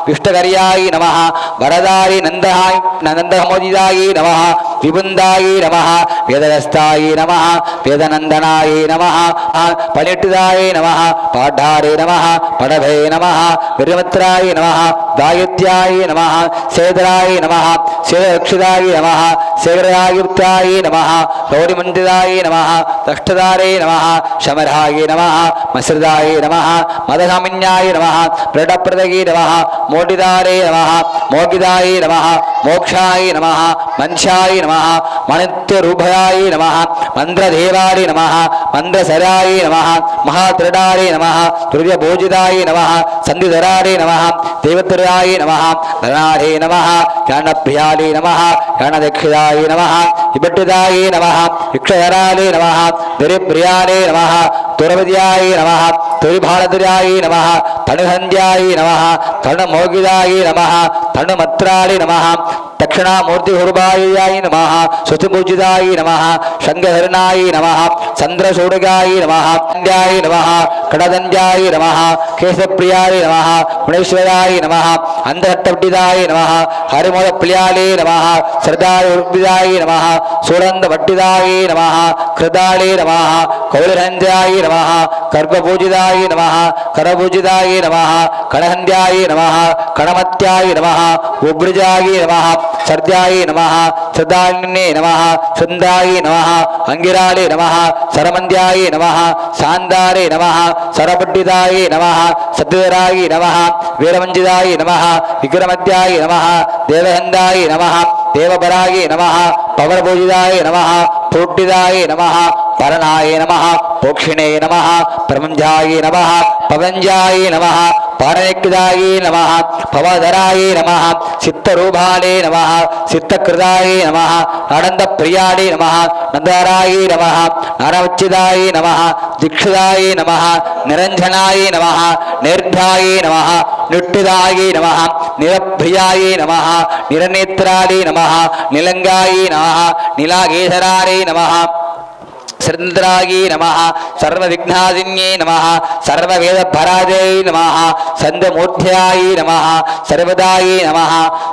विष्णुकर्याय नमः वरदाय नंदहाय नंदमोदिदाय नमः विबुंदाय नमः वेदगस्ताय नमः वेदनंदनाय नमः पनिट्टाय नमः पाढ़ारे नमः पडभे नमः वीरमित्राय नमः दायित्याय नमः सेदराय नमः सेदरक्षिताय नमः सेगरायुक्ताय नमः गौरीमंदिराय नमः दष्टदारे नमः शमराय नमः मसृदाय नमः मदगामिन्याय नमः प्रणप्रदये नमः मोडिदारे नमः मोगिदाय नमः मोक्षाय नमः मंशाय नमः मनित्यरूपाय नमः मंद्रदेवाय नमः मंद्रसराय नमः महात्रिडारे नमः तुर्यभोजिदाय नमः संधिधरारे नमः देवतराय नमः धनारे नमः ज्ञानप्रियाले नमः ज्ञानदक्षिदाय नमः विभट्टिदाय नमः इक्षधराले नमः दुरिप्रियाले नमः तुरवद्याय नमः तुरिभालदुराय नमः तणुहन्द्याय नमः तणुमोगिदाय नमः तणुमत्राले नमः दक्षिणामूर्तिहुर्बाय नमः स्वस्तिपूजिताय नमः शंखधरणाय नमः चंद्रशूडगाय नमः न्द्याय नमः कडदंड्याय नमः केशप्रियाय नमः गुणेश्वराय नमः अंधट्टपट्टिदाय नमः हरिमोदप्रियाले नमः श्रद्धायुर्विदाय नमः सूरंदभट्टिदाय नमः कृदाले नमः कौलरंध्याय नमः कर्गपूजिताय नमः करपूजिताय नमः कणहन्द्याय नमः कणमत्याय नमः उग्रजाय नमः सर्द्याय नमः श्रद्धान्ये नमः सुंदाय नमः अंगिराले नमः सरमंद्याय नमः शांदारे नमः सरपट्टिदाय नमः सद्वराय नमः वीरमंजिदाय नमः विक्रमद्याय नमः देवहंदाय नमः देवपराय नमः पवनपूजिताय नमः पूट्टिदाय नमः परणाय नमः पोक्षिणे नमः प्रमंजाय नमः पवंजाय नमः पारणिकृदाय नमः पवधराय नमः चित्तरूपाले नमः चित्तकृदाय नमः आनंदप्रियाले नमः नंदराय नमः नारवच्चिदाय नमः दीक्षिताय नमः निरंजनाय नमः निर्भयाय नमः निट्टिदाय नमः निरप्रियाय नमः निरनेत्राले नमः निलंगाय नमः नीलागेशराय नमः श्रद्धाय नमः सर्वविघ्नादिन्ये नमः सर्ववेदपराजये नमः संदमूर्ध्याय नमः सर्वदाय नमः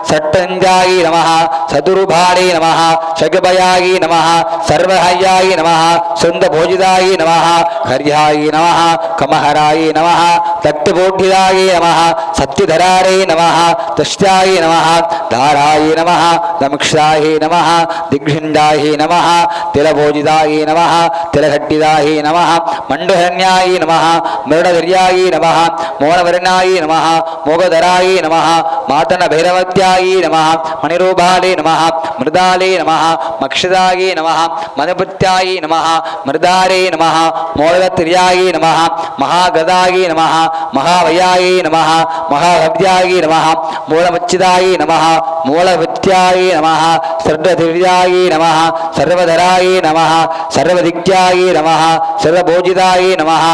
सट्टंजाय नमः सदुरुभाणे नमः शगभयाय नमः सर्वहयाय नमः सुंदभोजिदाय नमः हर्याय नमः कमहराय नमः दत्तबोधिदाय नमः सत्यधरारे नमः दष्ट्याय नमः धाराय नमः दमक्षाय नमः दिग्भिंडाय नमः तिलभोजिदाय नमः तिलघट्टिदाय नमः मंडहन्याय नमः मृडधर्याय नमः मोहनवर्णाय नमः मोगधराय नमः मातन भैरवत्याय नमः मणिरूपाले नमः मृदाले नमः मक्षिदाय नमः मणिपुत्याय नमः मृदारे नमः मोलगत्र्याय नमः महागदाय नमः महावयाय नमः महाभव्याय नमः मूलमच्चिदाय नमः मूलभृत्याय नमः सर्वधीर्याय नमः सर्वधराय नमः सर्वदिक्याय नमः सर्वभोजिदाय नमः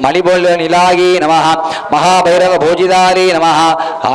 मणिबोलनिलाय नमः महाभैरवभोजिदाय नमः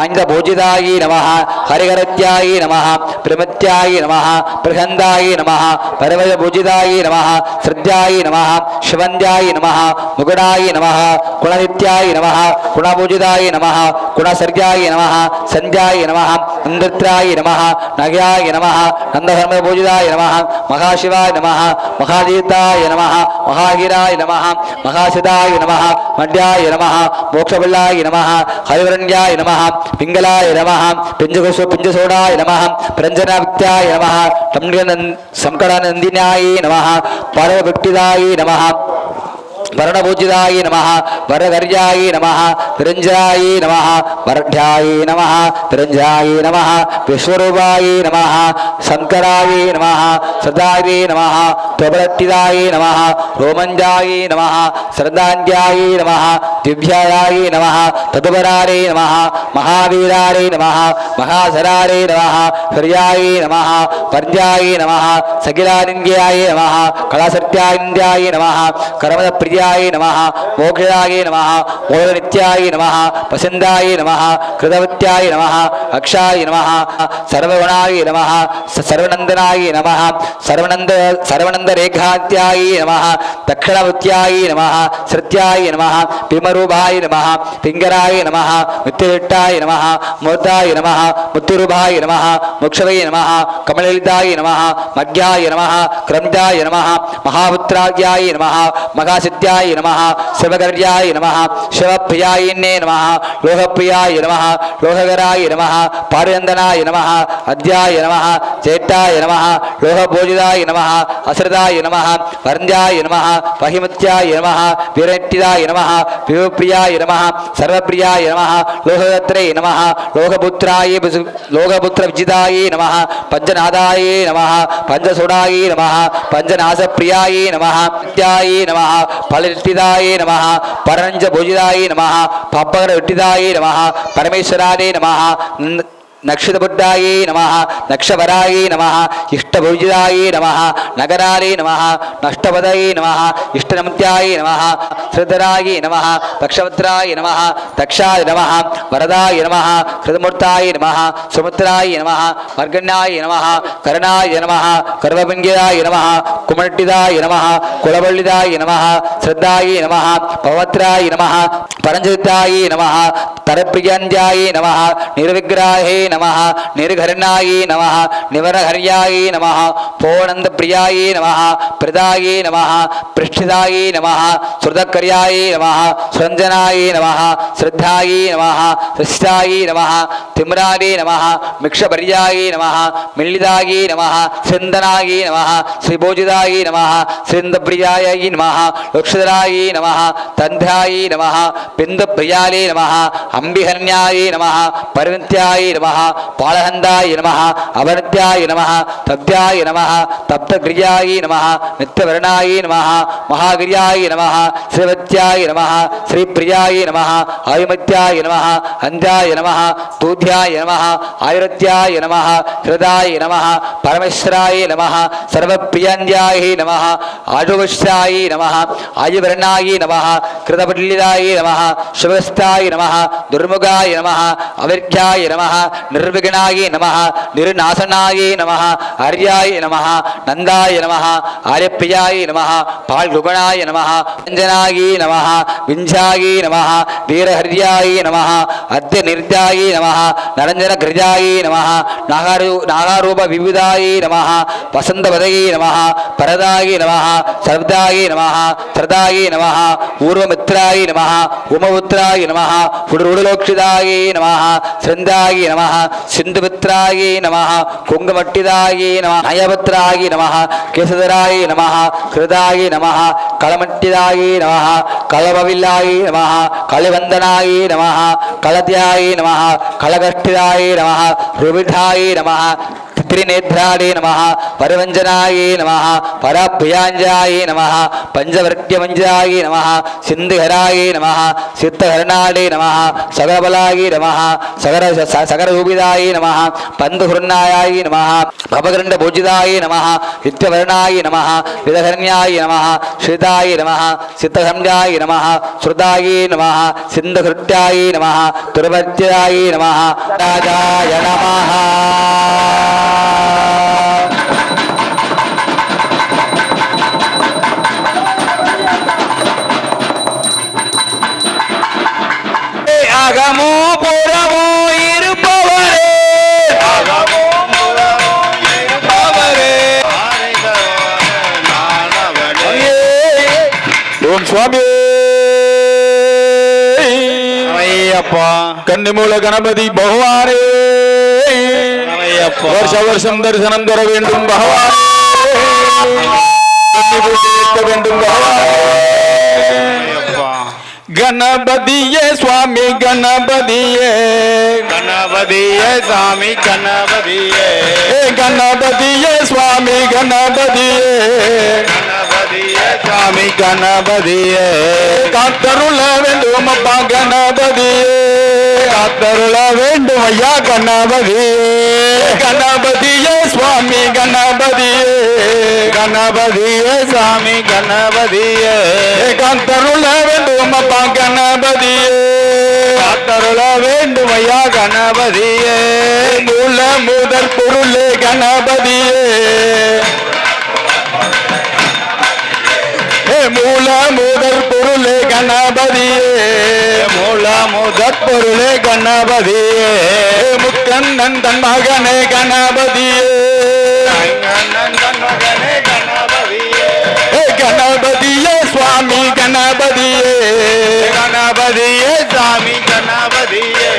आञ्जभोजिदाय नमः हरिहरत्याय नमः प्रमत्याय नमः प्रहन्दाय नमः परवयभोजिदाय नमः श्रद्धाय नमः शिवन्द्याय नमः मुकुडाय नमः गुणनित्याय नमः गुणभोजिदाय नमः गुणसर्गाय नमः संध्याय नमः नंदत्राय नमः नग्याय नमः नंदधर्मभोजिदाय नमः महाशिवाय नमः महादीताय नमः महागिराय नमः महासिदाय नमः मड्याय नमः मोक्षबल्लाय नमः हरिवरण्याय नमः पिंगलाय नमः पिंजसोडाय नमः प्रंजनावित्याय नमः संकटानंदिन्याय नमः परमभक्तिदाय नमः वर्णभोजिदाय नमः वरधर्याय नमः तिरंजनाय नमः वरढ्याय नमः तिरंजनाय नमः विश्वरूपाय नमः शंकराय नमः सदाय नमः त्वबलट्टिदाय नमः रोमंजाय नमः श्रद्धांध्याय नमः दिव्याय नमः तदुपरारे नमः महावीरारे नमः महासरारे नमः हर्याय नमः पर्याय नमः सगिलानिन्द्याय नमः कलासत्यानिन्द्याय नमः कर्मप्रिय மோக்ஷாய நமः மோக்ஷாய நமः மோகநித்யாய நமः பசந்தாய நமः கிருதவத்யாய நமः அக்ஷாய நமः சர்வகுணாய நமः சர்வநந்தனாய நமः சர்வநந்தரேகாத்யாய நமः தக்ஷணவத்யாய நமः ஸ்ருத்யாய நமः பிமரூபாய நமः பிங்கராய நமः மித்திரட்டாய நமः மூர்த்தாய நமः முத்துரூபாய நமः மோக்ஷவே நமः கமலலிதாய நமः மத்யாய நமः கிரந்தாய நமः மகாபுத்ராத்யாய நமः மகாசித்யாய நமः சிவகர்யாய நமः சிவப்பிரியாயின்னே நமः லோகப்பிரியாய நமः லோககராய நமः பாரிநந்தனாய நமः அத்யாய நமः ஜேட்டாய நமः லோகபோஜிதாய நமः அஸ்ருதாய நமः வர்ஞ்சாய நமः பகிமத்யாய நமः வீரட்டிதாய நமः விவப்பிரியாய நமः சர்வப்பிரியாய நமः லோககத்ரே நமः லோகபுத்திர விஜிதாய நமः பஞ்சநாதாய நமः பஞ்சசுடாய நமः பஞ்சநாசப்பிரியாய நமः நித்யாய நமः பலரிட்டிதாய நமः பரஞ்சபோஜிதாய நமः பப்பகர விட்டிதாய நமः பரமேஸ்வராய நமः நக்ஷிதபுத்தாயே நமः நக்ஷவராயே நமः இஷ்டபூஜிதாயே நமः நகராலே நமः நஷ்டபதயே நமः இஷ்டநமுத்யாயே நமः ஸ்ருதராயே நமः தக்ஷவத்ராய நமः தக்ஷாய நமः வரதாய நமः கிருதமூர்த்தாய நமः சுமுத்ராய நமः மர்கண்யாய நமः கருணாய நமः கர்வபிங்கிதாய நமः குமட்டிதாய நமः குலவள்ளிதாய நமः ஸ்ரத்தாய நமः பவத்ராய நமः பரஞ்சதித்தாய நமः தரப்பிரியஞ்சாய நமः நிர்விக்ராயே நமः நிர்கர்ணாயே நமः நிவரஹர்யாயே நமः போனந்த பிரியாயே நமः பிரதாயே நமः பிருஷ்டிதாயே நமः ஸ்ருதக்கர்யாயே நமः சுரஞ்சனாயே நமः ஸ்ரத்தாயே நமः ரிஷ்டாயே நமः திம்ராயே நமः மிக்ஷபர்யாயே நமः மில்லிதாயே நமः சிந்தனாயே நமः ஸ்ரீபோஜிதாயே நமः ஸ்ரீந்தபிரியாயே நமः லக்ஷதராயே நமः தந்தாயே நமः பிந்துப்பிரியாலே நமः அம்பிஹன்யாயே நமः பரிவித்யாயே நமः பாலஹந்தாய நமः அவர்த்யாய நமः தப்யாய நமः தப்தகிரியாய நமः நித்யவர்ணாய நமः மகாகிரியாய நமः ஸ்ரீவத்யாய நமः ஸ்ரீப்பிரியாய நமः ஆயுமத்யாய நமः அந்தாய நமः தூத்யாய நமः ஆயுரத்யாய நமः ஹிருதாய நமः பரமேஸ்வராய நமः சர்வப்பிரியஞ்சாய நமः ஆஜுவஸ்யாய நமः ஆயுவர்ணாய நமः கிருதபல்லிதாய நமः சிவஸ்தாய நமः துர்முகாய நமः அவிர்யாய நமः நிர்விகணாய நமः நிருநாசனாய நமः ஆர்யாய நமः நந்தாய நமः ஆரியப்பிரியாய நமः பால்குகணாய நமः அஞ்சனாய நமः விஞ்சாய நமः வீரஹர்யாய நமः அத்ய நிர்யாய நமः நரஞ்சன கிருஜாய நமः நாகாரூப விவிதாய நமः வசந்தவதயே நமः பரதாய நமः சர்வதாய நமः திரதாய நமः ஊர்வமித்ராய நமः உமபுத்ராய நமः உடுலோக்ஷிதாய நமः சிரந்தாய நமः சிந்துமித்ராய நமः குங்குமட்டிதாய நமः நயபத்ராய நமः கேசதராய நமः கிருதாய நமः களமட்டிதாய நமः களபவில்லாய நமः களிவந்தனாய நமः களத்யாய நமः களகஷ்டிதாய நமः ருபிதாய நமः त्रिनेत्राय नमः परवञ्जनाय नमः पराभ्याञ्जाय नमः पंचवर्ग्यमञ्जाय नमः सिन्धुहराय नमः सिद्धहरणाय नमः सगरबलाय नमः सगररूपिदाय नमः पन्दुहृन्नाय नमः भवगण्डभोजिदाय नमः नित्यवर्णाय नमः विदहरण्याय नमः श्रिताय नमः सिद्धहंजाय नमः श्रुताय नमः सिन्धुहृत्याय नमः तुर्वत्याय नमः राजाय नमः அகமோ புறமோ இருப்பவரே அகமோ புறமோ இருப்பவரே ஓம் சுவாமி ஐயப்பா கன்னிமூல கணபதி பகவானே வருஷ வருஷம் தரிசனம் தர வேண்டும் பகவானே வேண்டும் பகவானே गणपतिये स्वामी गणपतिये गणपतिये स्वामी गणपतिये गणपतिये स्वामी गणपतिये गणपतिये स्वामी गणपतिये कातरुल वेंडुम अप्पा गणपतिये कातरुल वेंडुम अय्या गणपतिये गणपतिये स्वामी गणपतिये கணபதியே சாமி கணபதியே காத்தருள வேண்டும் அப்பா கணபதியே காத்தருள வேண்டும் ஐயா கணபதியே மூல முதற் பொருளே கணபதியே மூல முதற் பொருளே கணபதியே மூல முதற் பொருளே கணபதியே முக்கண்ணன் தன் மகனே கணபதியே கணபதியே சுவாமி கணபதியே கணபதியே சாமி கணபதியே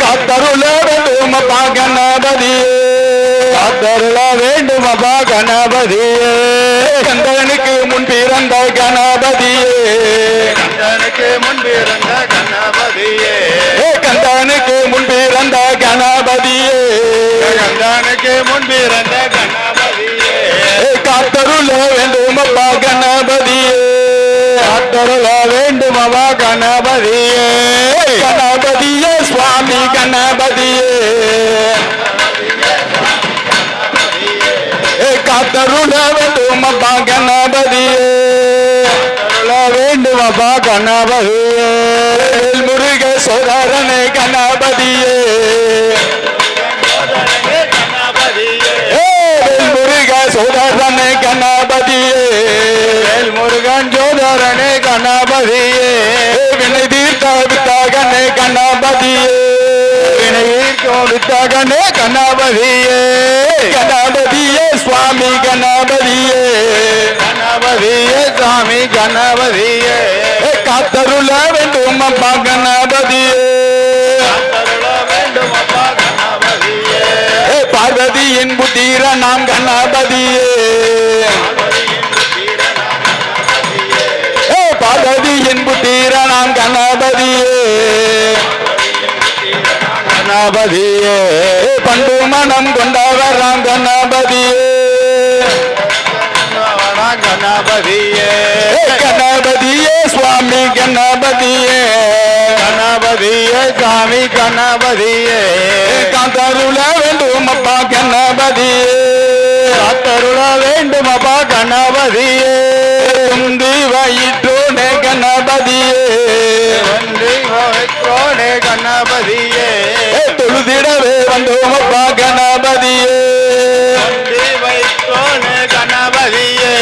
காத்தருள வேண்டும் அப்பா கணபதியே காத்தருள வேண்டும் அப்பா கணபதியே கந்தனுக்கு முன் பிறந்த கணபதியே கந்தனுக்கு முன் பிறந்த கணபதியே கந்தனுக்கு முன் பிறந்த கணபதியே கந்தனுக்கு முன் பிறந்த கணபதியே காத்தருள வேண்டும் அப்பா கணபதியே காத்தருள வேண்டும் அப்பா கணபதியே கணபதியே சுவாமி கணபதியே காத்தருள வேண்டும் அப்பா கணபதியே வேண்டும் அப்பா கணபதியே முருக சோதரனே கணபதியே முருக சோதரனே கணபதியே முருகன் சோதரனே கணபதியே வினை தீர்த்த வித்தகனே கணபதியே வினை தீர்த்த வித்தகனே கணபதியே கணபதியே சுவாமி கணபதியே கணபதியே சாமி கணபதியே காத்தருள வேண்டும் அப்பா கணபதியே காத்தருள வேண்டும் அப்பா கணபதியே பார்வதியின் புத்திர நாம் கணபதியே பார்வதியின் புத்திர நாம் கணபதியே கணபதியே பண்டு மனம் கொண்டவர் ராம் கணபதியே கணபதியே கணபதியே சுவாமி கணபதியே கணபதியே சாமி கணபதியே காத்தருள வேண்டும் அப்பா கணபதியே காத்தருள வேண்டும் அப்பா கணபதியே துந்தி வயிற்றோனே கணபதியே வந்தி வயிற்றோனே கணபதியே தொழுதிடவே வந்தோம் அப்பா கணபதியே வந்தி வயிற்றோனே கணபதியே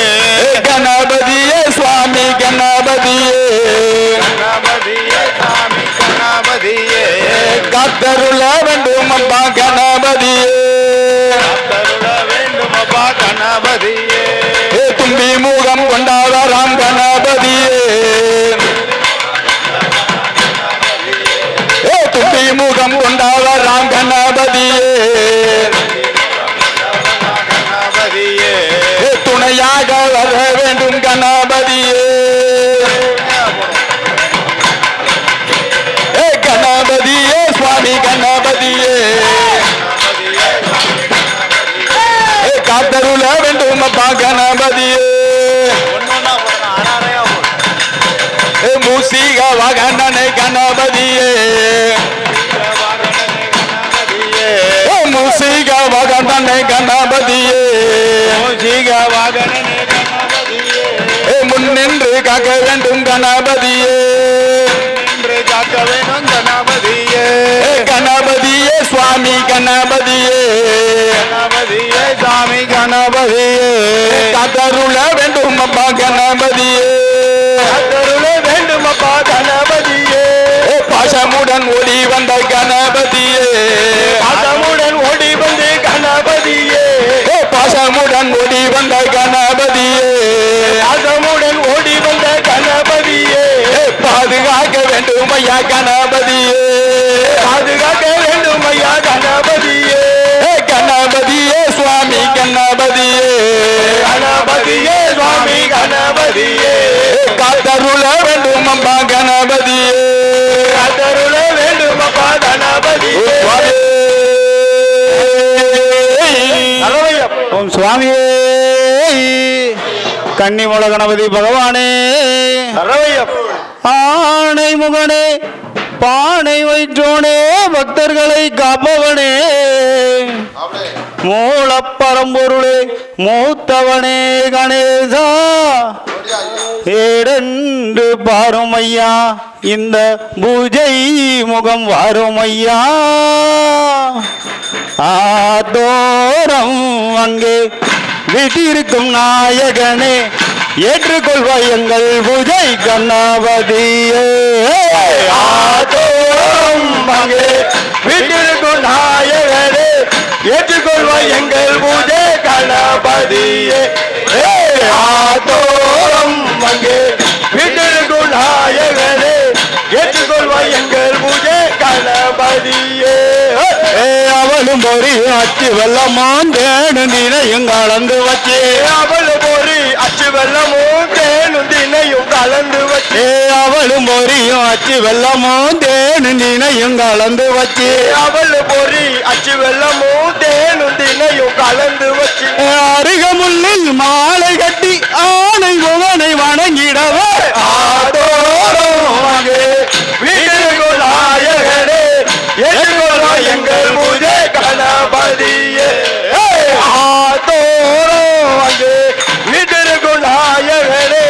கணபதியே சுவாமி கணபதியே கணபதியே சாமி கணபதியே காத்தருள வேண்டும் அப்பா கணபதியே காத்தருள வேண்டும் அப்பா கணபதியே தும்பி முகம் கொண்டாவராம் கணபதியே தும்பி முகம் கொண்டாவராம் கணபதியே கணபதியே துணையாக வர வேண்டும் கணபதியே கணபதியே சுவாமி கணபதியே காத்தருள வேண்டும் அப்பா கணபதியே மூசிக வாகனனை கணபதியே மூசிக வாகனனை கணபதியே மூசிக வாகனனை முன்னின்று காக்க வேண்டும் கணபதியே காக்க வேண்டும் கணபதியே கணபதியே சுவாமி கணபதியே கணபதியே சாமி கணபதியே காத்தருள வேண்டும் அப்பா கணபதியே காத்தருள வேண்டும் அப்பா கணபதியே பாசமுடன் ஓடி வந்த கணபதியே பாசமுடன் ஓடி வந்து கணபதியே பாசமுடன் ஓடி வந்த கணபதியே பாசமுடன் ஓடி வந்த கணபதியே பாதுகாக்க வேண்டும் ஐயா கணபதியே பாதுகாக்க வேண்டும் ஐயா கணபதியே கணபதியே சுவாமி கணபதியே கணபதியே சுவாமி கணபதியே காத்தருள வேண்டும் அப்பா கணபதியே காத்தருள வேண்டும் அப்பா கணபதியே ஓம் சுவாமியே கன்னிமூல கணபதி பகவானே ஆணை முகனே பானை வயிற்றோனே பக்தர்களை காப்பவனே மூலப்பரம்பொருளே மூத்தவனே கணேசா ஏடென்று பாருமையா இந்த பூஜை முகம் வாருமையா ஆதோரம் அங்கே வீட்டிருக்கும் நாயகனே ஏற்றுக்கொள்வாய் எங்கள் பூஜை கணபதியே ஆதோரம் அங்கே வீட்டிருக்கும் நாயகனே ஏற்றுக்கொள்வாய் எங்கள் பூஜை கணபதியே ஆதோரம் அங்கே வீட்டிற்குள் நாயகனே ஏற்றுக்கொள்வாய் எங்கள் பூஜை கணபதியே அவளும் பொறி அச்சு வெள்ளமான் தேனும் தினையும் கலந்து வச்சே அவளும் பொறி அச்சு வெள்ளமும் தேனும் தினையும் கலந்து வச்சே அவளும் பொறியும் அச்சு வெள்ளமும் தேனும் தினையும் கலந்து வச்சே அவளும் பொறி அச்சு வெள்ளமும் தேனும் தினையும் கலந்து வச்சு அருகமுள்ளில் மாலை கட்டி ஆனை முகனை வணங்கிடவே வீட்டிற்குள் நாயகனே ஏற்றுக்கொள்வாய் எங்கள் பூஜை கணபதியே ஆதோரம் அங்கே வீட்டிற்குள் நாயகனே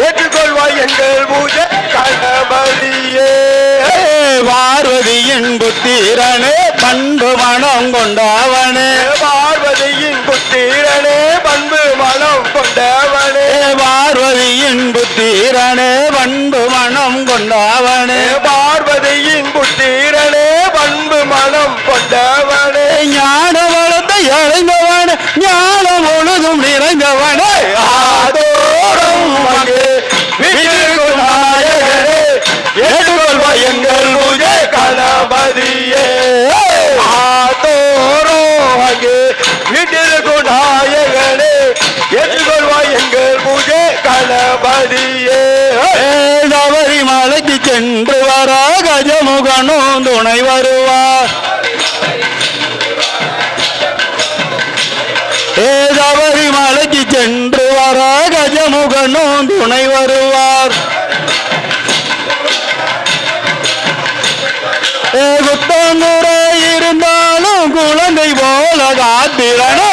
ஏற்றுக்கொள்வாய் எங்கள் பூஜை கணபதியே பார்வதியின் புத்திரனே பண்பு மனம் கொண்டவனே பார்வதியின் புத்திரனே பண்பு மனம் கொண்டவனே பார்வதியின் புத்திரனே பண்பு மனம் கொண்டவனே பார்வதியின் புத்திரனே பண்பு மனம் கொண்டவனே ஞான வளத்தை அடைந்தவனே ஞானம் முழுதும் நிறைந்தவனே ஆதோரம் வீட்டிற்குள் நாயகனே ஏற்றுக்கொள்வாய் எங்கள் பூஜை கணபதியே ஆதோரம் வீட்டிற்குள் நாயகனே ஏற்றுக்கொள்வாய் எங்கள் பூஜை கணபதியே நவரி மலைக்கு சென்று வர கஜமுகனும் துணை வருவார் ஏதவரி மலைக்கு சென்று வர கஜமுகனும் துணை வருவார் குத்தங்குறை இருந்தாலும் குழந்தை போல காத்திரனோ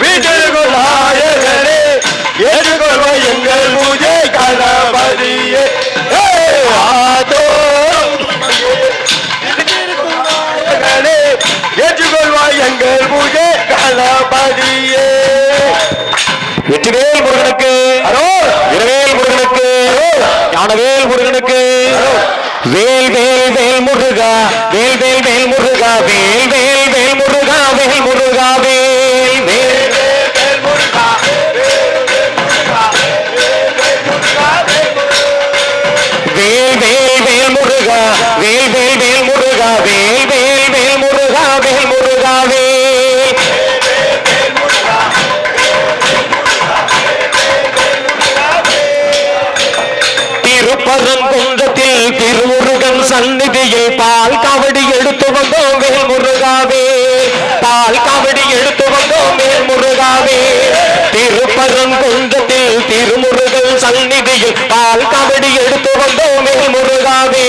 வீட்டிற்குள் நாயகனே ஏற்றுக்கொள்வாய் எங்கள் பூஜை கணபதியே ஏற்றுக்கொள்வாய் எங்கள் பூஜை கணபதியே வெற்றிவேல் முருகனுக்கு இரவேல் முருகனுக்கு ஞானவேல் முருகனுக்கு வேல் வேல் வேல் முருகா வேல் வேல் வேல் முருகா வேல் வேல் வேல் முருகா வேல் முருகா வேல் வேல் வேல் முருகா வேல் வேல் வேல் முருகா வேல் வேல் வேல் முருகா வேல் வேல் வேல் முருகா வேல் முருகா வேல் திருப்பரங்குன்றத்தில் திருமுருகன் சந்நிதியில் பால் காவடி எடுத்து வந்தோம் வேல் முருகாவே பால் காவடி எடுத்து வந்தோம் வேல் முருகாவே திருப்பரங்குன்றத்தில் திருமுருகன் சந்நிதியில் பால் காவடி எடுத்து வந்தோம் வேல் முருகாவே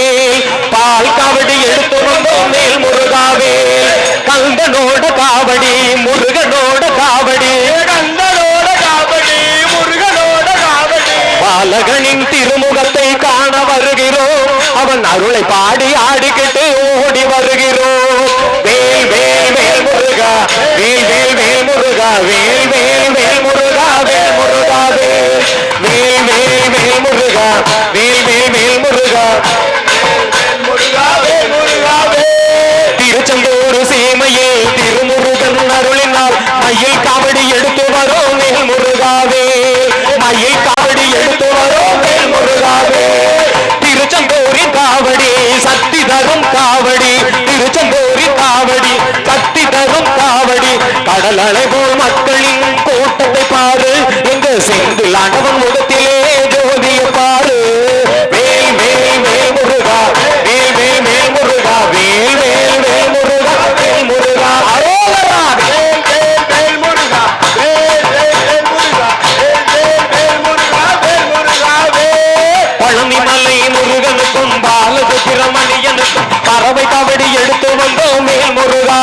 பால் காவடி எடுத்து வந்தோம் வேல் முருகாவே கந்தனோட காவடி முருகனோட காவடி கந்தனோட காவடி முருகனோட காவடி பாலகனின் திருமுகத்தை காண வருகிறோம் அவன் அருளை பாடி ஆடிக்கிட்டு ஓடி வருகிறோம் வேல் வேல் வேல் முருகா வேல் வேல் வேல் முருகா வேல் வேல் வேல் முருகா வேல் முருகா வேல் வேல் வேல் வேல் முருகா வேல் வேல் வேல் முருகா திருச்செந்தூர் சீமையில் திருமுருகன் அருளினால் மயில் காவடி எடுத்து வரோம் வேல் முருகாவே மயில் காவடி எடுத்து வரோம் வேல் முருகாவே திருச்செந்தூரின் காவடி சக்தி தரும் காவடி திருச்செந்தூரின் காவடி சக்தி தரும் காவடி கடல் அலை போல் மக்களின் கூட்டத்தை பாரு எங்க செந்தில் ஆண்டவன் முகத்திலே ஜோதிய பாரு வேல் வேல் வேல் முருகா வேல் வேல் வேல் முருகா வேல் வேல் வேல் முருகா வேல் முருகா அரோகரா வேல் வேல் வேல் முருகா வேல் வேல் வேல் முருகா வேல் வேல் வேல் முருகா வேல் முருகா பழனிமலை முருகனுக்கும் பாலசுப்பிரமணியனுக்கும் பறவை காவடி எடுத்து வந்தோம் வேல் முருகா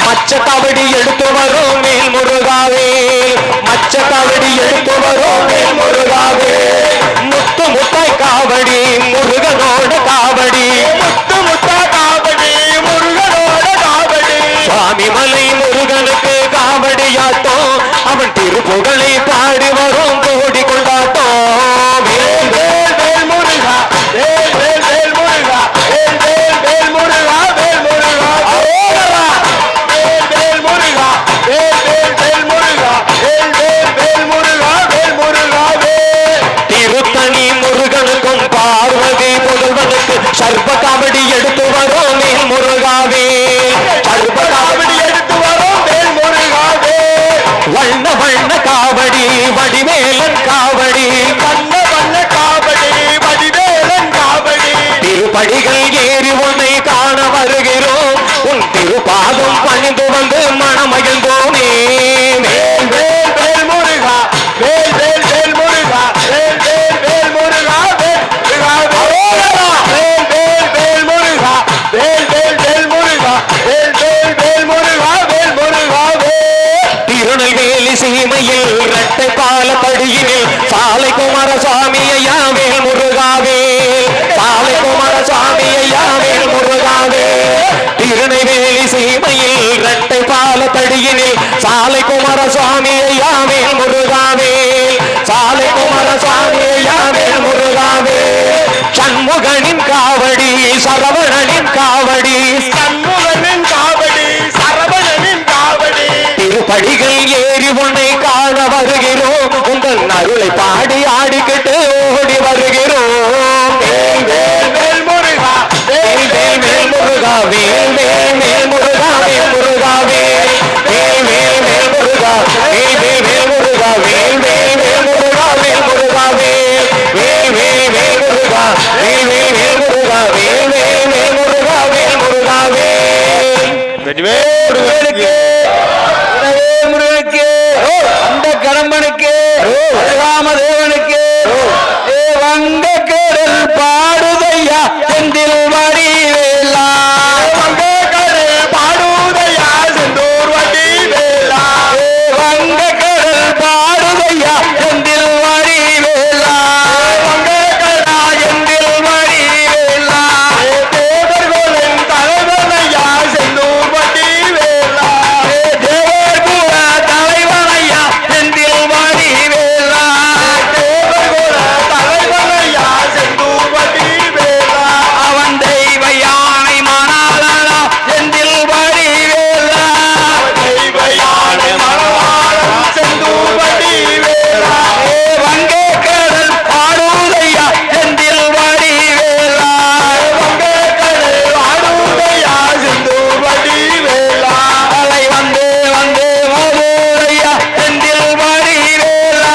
மச்ச காவடி எடுத்து வரும் மேல் முருகாவே மச்ச காவடி எடுத்து வரும் மேல் முருகாவே முத்து முத்தாய் காவடி முருகனோட காவடி முத்து முத்தா காவடி முருகனோட காவடி சுவாமி மலை முருகனுக்கு காவடியாட்டம் அவன் திருப்புகழை பாடி வரும் கோடி கொண்டாட்டம் வேல் வேல் வேல் முருகா வேல் வேல் வேல் முருகா வேல் வேல் வேல் முருகா வேல் முருகா வேல் வேல் முருகா வேல் வேல் வேல் முருகா வேல் வேல் வேல் முருகா வேல் முருகா வேல் திருத்தணி முருகனுக்கும் பார்வதி புகழ்வனுக்கு சர்வ காவடி எடுத்து வரும் மேல் முருகாவே சர்வ காவடி எடுத்து வரும் மேல் முருகாவே வண்ண வண்ண காவடி வடிவேலன் காவடி வண்ண வண்ண காவடி வடிவேலன் காவடி திருப்படிகள் ஏறி உன்னை காண வருகிறோம் உன் திருப்பாதம் பணிந்து வந்து மனமகிழ்ந்தோமே வேல் வேல் வேல் முருகா வேல் வேல் வேல் முருகா வேல் வேல் வேல் முருகா வேல் வேல் வேல் முருகா வேல் வேல் வேல் முருகா வேல் வேல் வேல் முருகா வேல் முருகாவே திருநெல்வேலி சீமையில் இரட்டை பால படியினில் சாலை குமாரசாமி ஐயா வேல் முருகாவே சாலை குமாரசாமி ஐயா வேல் முருகாவே திருநெல்வேலி சீமையில் இரட்டை பால படியினில் சாலை குமாரசாமி ஐயா வேல் முருகாவே சாலை குமாரசாமி ஐயா வேல் முருகாவே சண்முகனின் காவடி சரவணனின் காவடி சண்முகனின் காவடி சரவணனின் காவடி திருப்படிகள் ஏறி உன்னை காண வருகிறோம் உங்கள் அருளை பாடி ஆடிக்கிட்டு ஓடி வருகிறோம் வேல் வேல் வேல் முருகா வேல் வேல் வேல் முருகா வேல் வேல் வேல் முருகா வேல் முருகாவே வேல் வேல் வேல் முருகா வேல் வேல் வேல் முருகா வேல் வேல் வேல் முருகா வேல் முருகாவே வேல் வேல் வேல் முருகா வேல் வேல் வேல் முருகா வேல் வேல் வேல் முருகா வேல் முருகாவே முருகனுக்கு முருகனுக்கு அந்த கடம்பனுக்கு ராமதேவனுக்கு வங்க கடல் பாடுதையா செந்தில் வடிவேலா வங்க கடல் பாடுதையா செந்தூர் வடிவேலா வங்க கடல் பாடுதையா செந்தில் வடிவேலா வங்க கடா செந்தில் வடிவேலா தேவர்களின் தலைவனையா செந்தூர் வடிவேலா தேவர் கூட தலைவனையா செந்தில் வடிவேலா தேவர் கூட தலைவனையா செந்தூர் வடிவேலா அவன் தெய்வ யானை மணாளனா செந்தில் வடிவேலா தெய்வ யானை மணவாளன் செந்தூர் வடிவேலா வங்கே கடல் பாடுதையா செந்தில் வடிவேலா வங்கே கடல் பாடுதையா செந்தூர் வடிவேலா அலை வந்து வந்து மோதுதையா செந்தில் வடிவேலா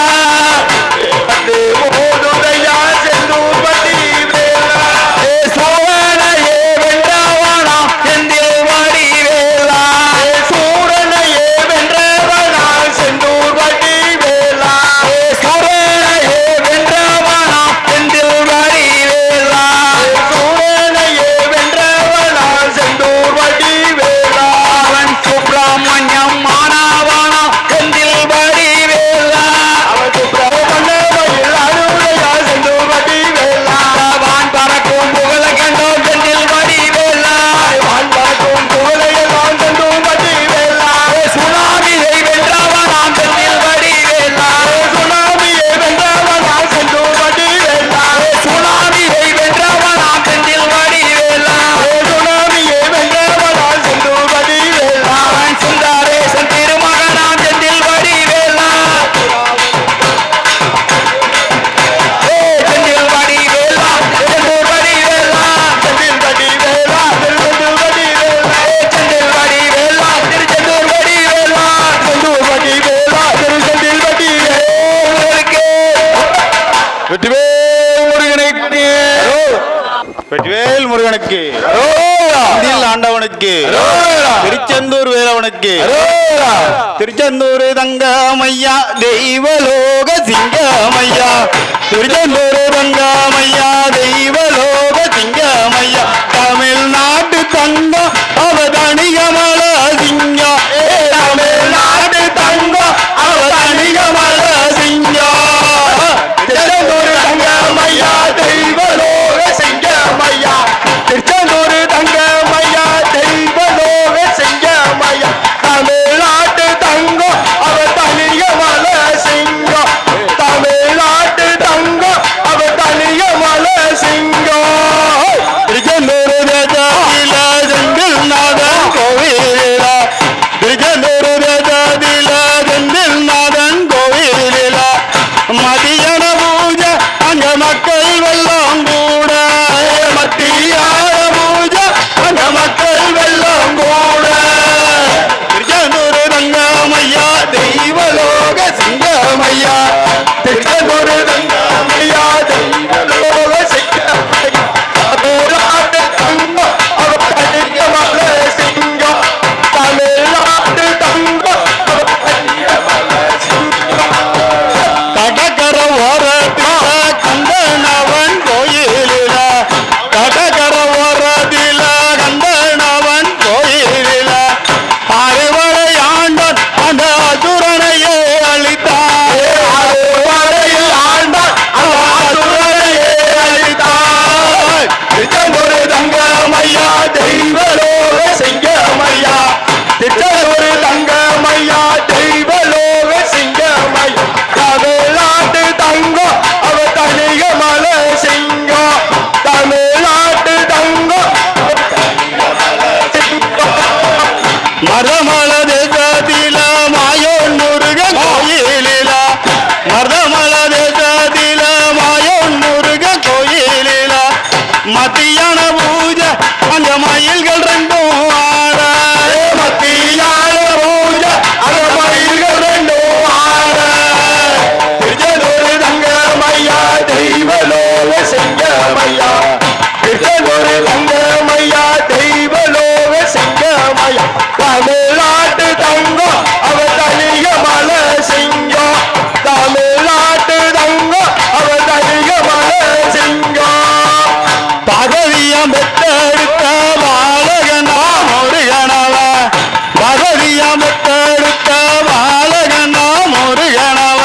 வந்து மோதுதையா செந்தூர் வடிவேலா சோழனையே வென்றவனா செந்தில் வடிவேலா சூரனையே வென்றவனா செந்தூர் வடிவேலா சூரனையே வென்றவனா செந்தில் வடிவேலா சூரனையே வென்றவனா செந்தூர் வடிவேலா அவன் சுப்பிரமணியம் மாணவனா செந்தில் வடிவேலா அவன் சுப்பிரமணியம் அருளையா செந்தூர் வடிவேலா வான் பறக்கும் புகழ கண்டோம் செந்தில் வடிவேலா வான் பறக்கும் புகழையெல்லாம் செந்தூர் வடிவேலா சுனாமியை வென்றவனாம் செந்தில் வடிவேலா சுனாமியை வென்றவனாம் செந்தூர் வடிவேலா சுனாமியை வென்றவனாம் செந்தில் வடிவேலா சுனாமியை வென்றவனாம் செந்தூர் வடிவேலா அவன் சுந்தரேசன் திருமகனாம் செந்தில் வடிவேலா செந்தில் வடிவேலா செந்தூர் வடிவேலா செந்தில் வடிவேலா செந்தூர் வடிவேலா செந்தில் வடிவேலா திருச்செந்தூர் வடிவேலா செந்தூர் வடிவேலா திருச்செந்தில் வடிவேலா வெற்றிவேல் முருகனுக்கு வெற்றிவேல் முருகனுக்கு செந்தில் ஆண்டவனுக்கு திருச்செந்தூர் வேலவனுக்கு திருச்செந்தூர் தங்கமையா தெய்வலோக சிங்கமையா திருச்செந்தூர் தங்கமையா தெய்வலோக சிங்கமையா தமிழ்நாட்டு தங்கம் அவதனியமல சிங்கம் மருதமல தேசத்தில மாயோன் முருகன் கோயிலில மருதமல தேசத்தில மாயோன் முருகன் கோயிலில மத்தியான பூஜை அந்த மயில்கள் ரெண்டும் ஆட மத்தியான பூஜை அந்த மயில்கள் ரெண்டும் ஆட திருச்செந்தூர் தங்கமையா தெய்வலோக செங்கமையா திருச்செந்தூர் தங்கமையா தெய்வலோக செங்கமையா தமிழ்நாட்டு தங்கம் அவ தனிக மலை சிங்கம் தமிழ்நாட்டு தங்கம் அவ தனிக மலை சிங்கம் பகவியம் பெற்றெடுத்த பாலகனா முருகனவ பகவியம் பெற்றெடுத்த பாலகனா முருகனவ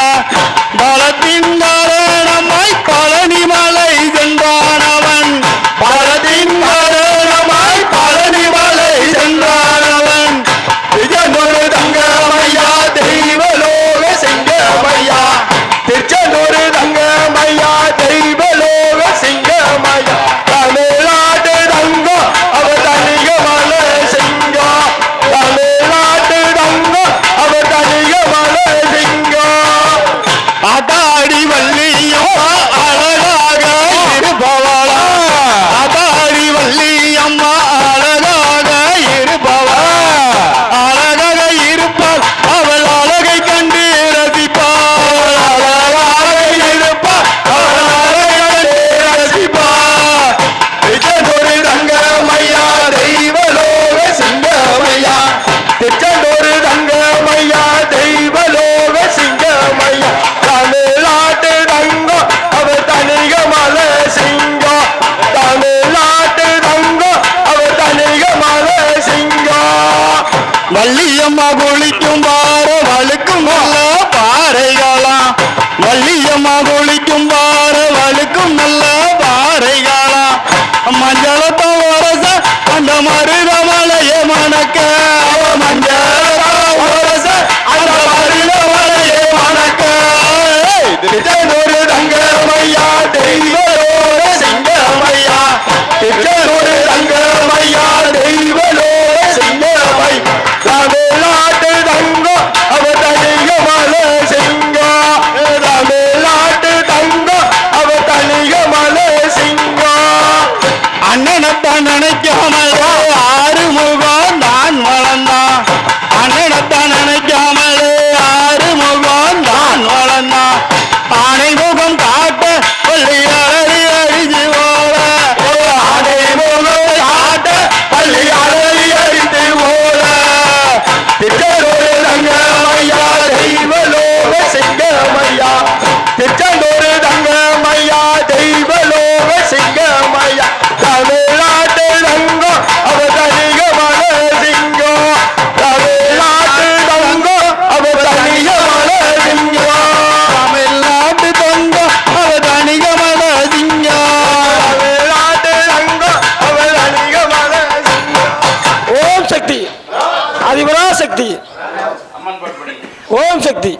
பலத்தின் காரணமாய் பழனி மலை சென்றானவன் பலத்தின் காரணமாய் பழனி மலை சென்றானவன் திருச்செந்தூர் தங்கமையா தெய்வலோக செங்கமையா திருச்செந்தூர் தங்கமையா தெய்வலோக செங்கமையா தமிழ்நாட்டு தங்கம் அவ தனிக மலை சிங்கம் தமிழ்நாட்டு தங்கம் அவ தனிக மலை சிங்கம் அதாடி வள்ளியம்மா அழகாக இருப்பவளா அதாடி வள்ளியம்மா அழகாக இருப்பவளா அழகாக இருப்பாள் அவள் அழகை கண்டு ரசிப்பாள் அழகாக இருப்பாள் அவள் அழகை கண்டு ரசிப்பாள் திருச்செந்தூர் தங்கமையா தெய்வலோக சிங்கமையா திருச்செந்தூர் தங்கமையா தெய்வலோக சிங்கமையா தமிழ்நாட்டு தங்கம் அவ தனிக மலை சிங்கம் தமிழ்நாட்டு தங்கம் அவ தனிக மலை சிங்கம் வள்ளியம்மா குளிக்கும் பாரு வழுக்கும் நல்ல பாறைகளாம் வள்ளியம்மா குளிக்கும் பாரு வழுக்கும் நல்ல பாறைகளாம் மஞ்சளத்தை வரச அந்த மருதமலைய மணக்க மஞ்சளத்தை வரச அந்த மருதமலைய மணக்க திருச்செந்தூர் தங்கமையா தெய்வலோக செங்கமையா திருச்செந்தூர் தங்கமையா தெய்வலோக செங்கமையா தமிழ்நாட்டு தங்கம் அவ தனிக மலை சிங்கம் தமிழ்நாட்டு தங்கம் அவ தனிக மலை சிங்கம் அண்ணனத்தான் நினைக்காமலே ஆறுமுகம் நான் வளர்ந்தான் அண்ணனத்தான் நினைக்காமலே ஆறுமுகம் நான் வளர்ந்தான் ஆனை முகம் காட்ட பள்ளி அழகி அழிஞ்சு போல ஆனை முகம் காட்ட பள்ளி அழகி அழித்து போல திருச்செந்தூர் தங்கமையா தெய்வலோக செங்கமையா திருச்செந்தூர் தங்கமையா தெய்வலோக செங்கமையா தமிழ்நாட்டு தங்கம் அவ தனிக மலை சிங்கம் தமிழ்நாட்டு தங்கம் அவ தனிக மலை சிங்கம் தமிழ்நாட்டு தங்கம் அவ தனிக மலை சிங்கம் தமிழ்நாட்டு தங்கம் அவ தனிக மலை சிங்கம் ஓம் சக்தி அதிபரா சக்தி ஓம் சக்தி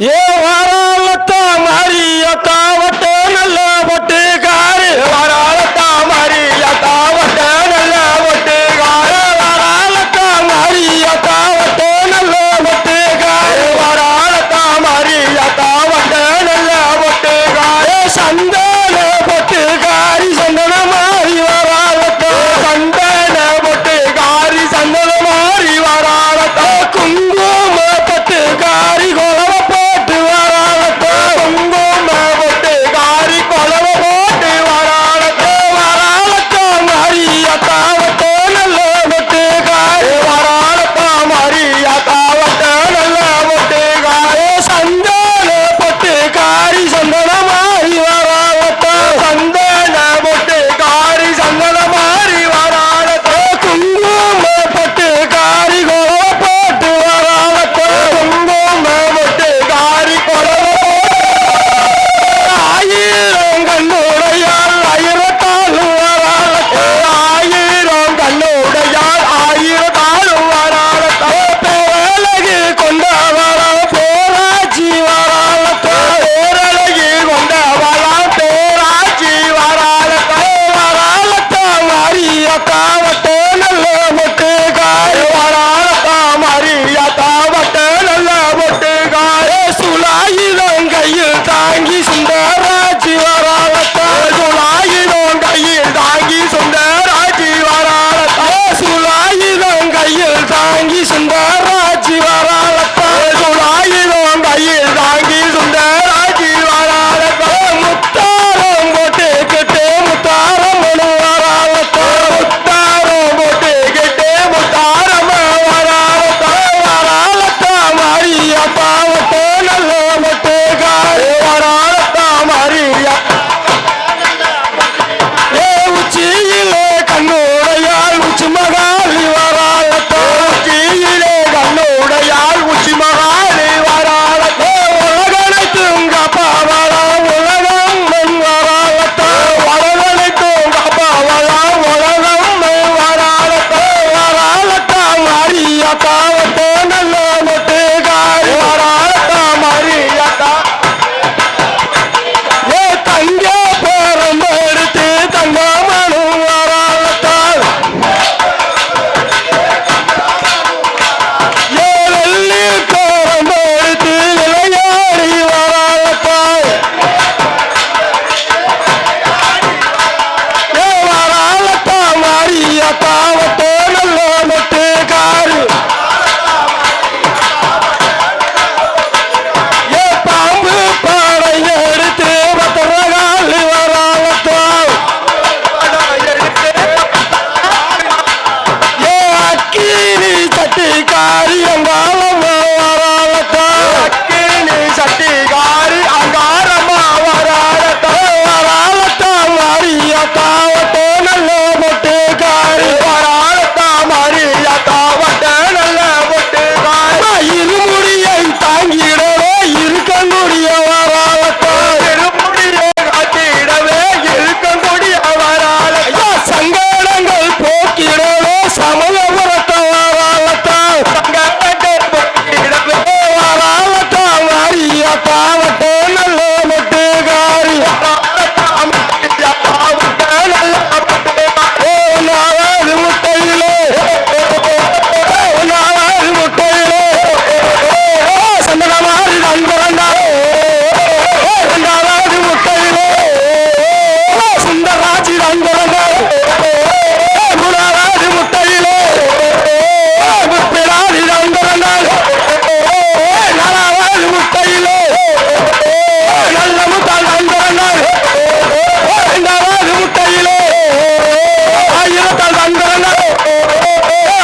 ஏ வாராளத்தா மாரியத்தா வட்ட நல்ல பொட்டு காரு வாராளத்தா மாரியத்தா வட்ட நல்ல பொட்டு காரு வாராளத்தா மாரியத்தா வட்ட நல்ல பொட்டு காரு வாராளத்தா மாரியத்தா வட்ட நல்ல பொட்டு காரு சந்தன பொட்டு காரி சந்தன மாறி வாராளத்தா சந்தன பொட்டு காரி சந்தன மாறி வாராளத்தா குங்கும பொட்டு காரி கோலவ போட்டு வாராளத்தா குங்கும பொட்டு காரி காரி அங்காளம்மா வராளத்தான் அக்கினி சட்டி காரி அங்காரம்மா வராளத்தான் வராளத்தான் மாரியாத்தா வட்ட நல்ல பொட்டு காரி வராளத்தான் மரியாத்தா வட்ட நல்ல பொட்டு காரி இருமுடியை தாங்கிடவே இருக்கக்கூடிய வராளத்தான் திருமுடியை காட்டிடவே இருக்கக்கூடிய வராளத்தான் சங்கடங்கள் போக்கிடவே சமயபுரத்தை வராளத்தான் சங்கடவே வராளத்தான் மாரியாத்தா வட்ட நல்ல பொட்டு காரி நாலாவது முட்டையிலே நாலாவது முட்டையிலே சந்தனமாரி நண்பரண்டா இரண்டாவது முட்டையிலே சுந்தராஜி நண்பரண்டா மூணாவது முட்டையிலே முப்பிடாதி நண்பரண்டா நாலாவது முட்டையிலே நல்ல முட்டாள் நண்பரண்டா இரண்டாவது முட்டையிலே ஆயிரத்தால் நண்பரண்டா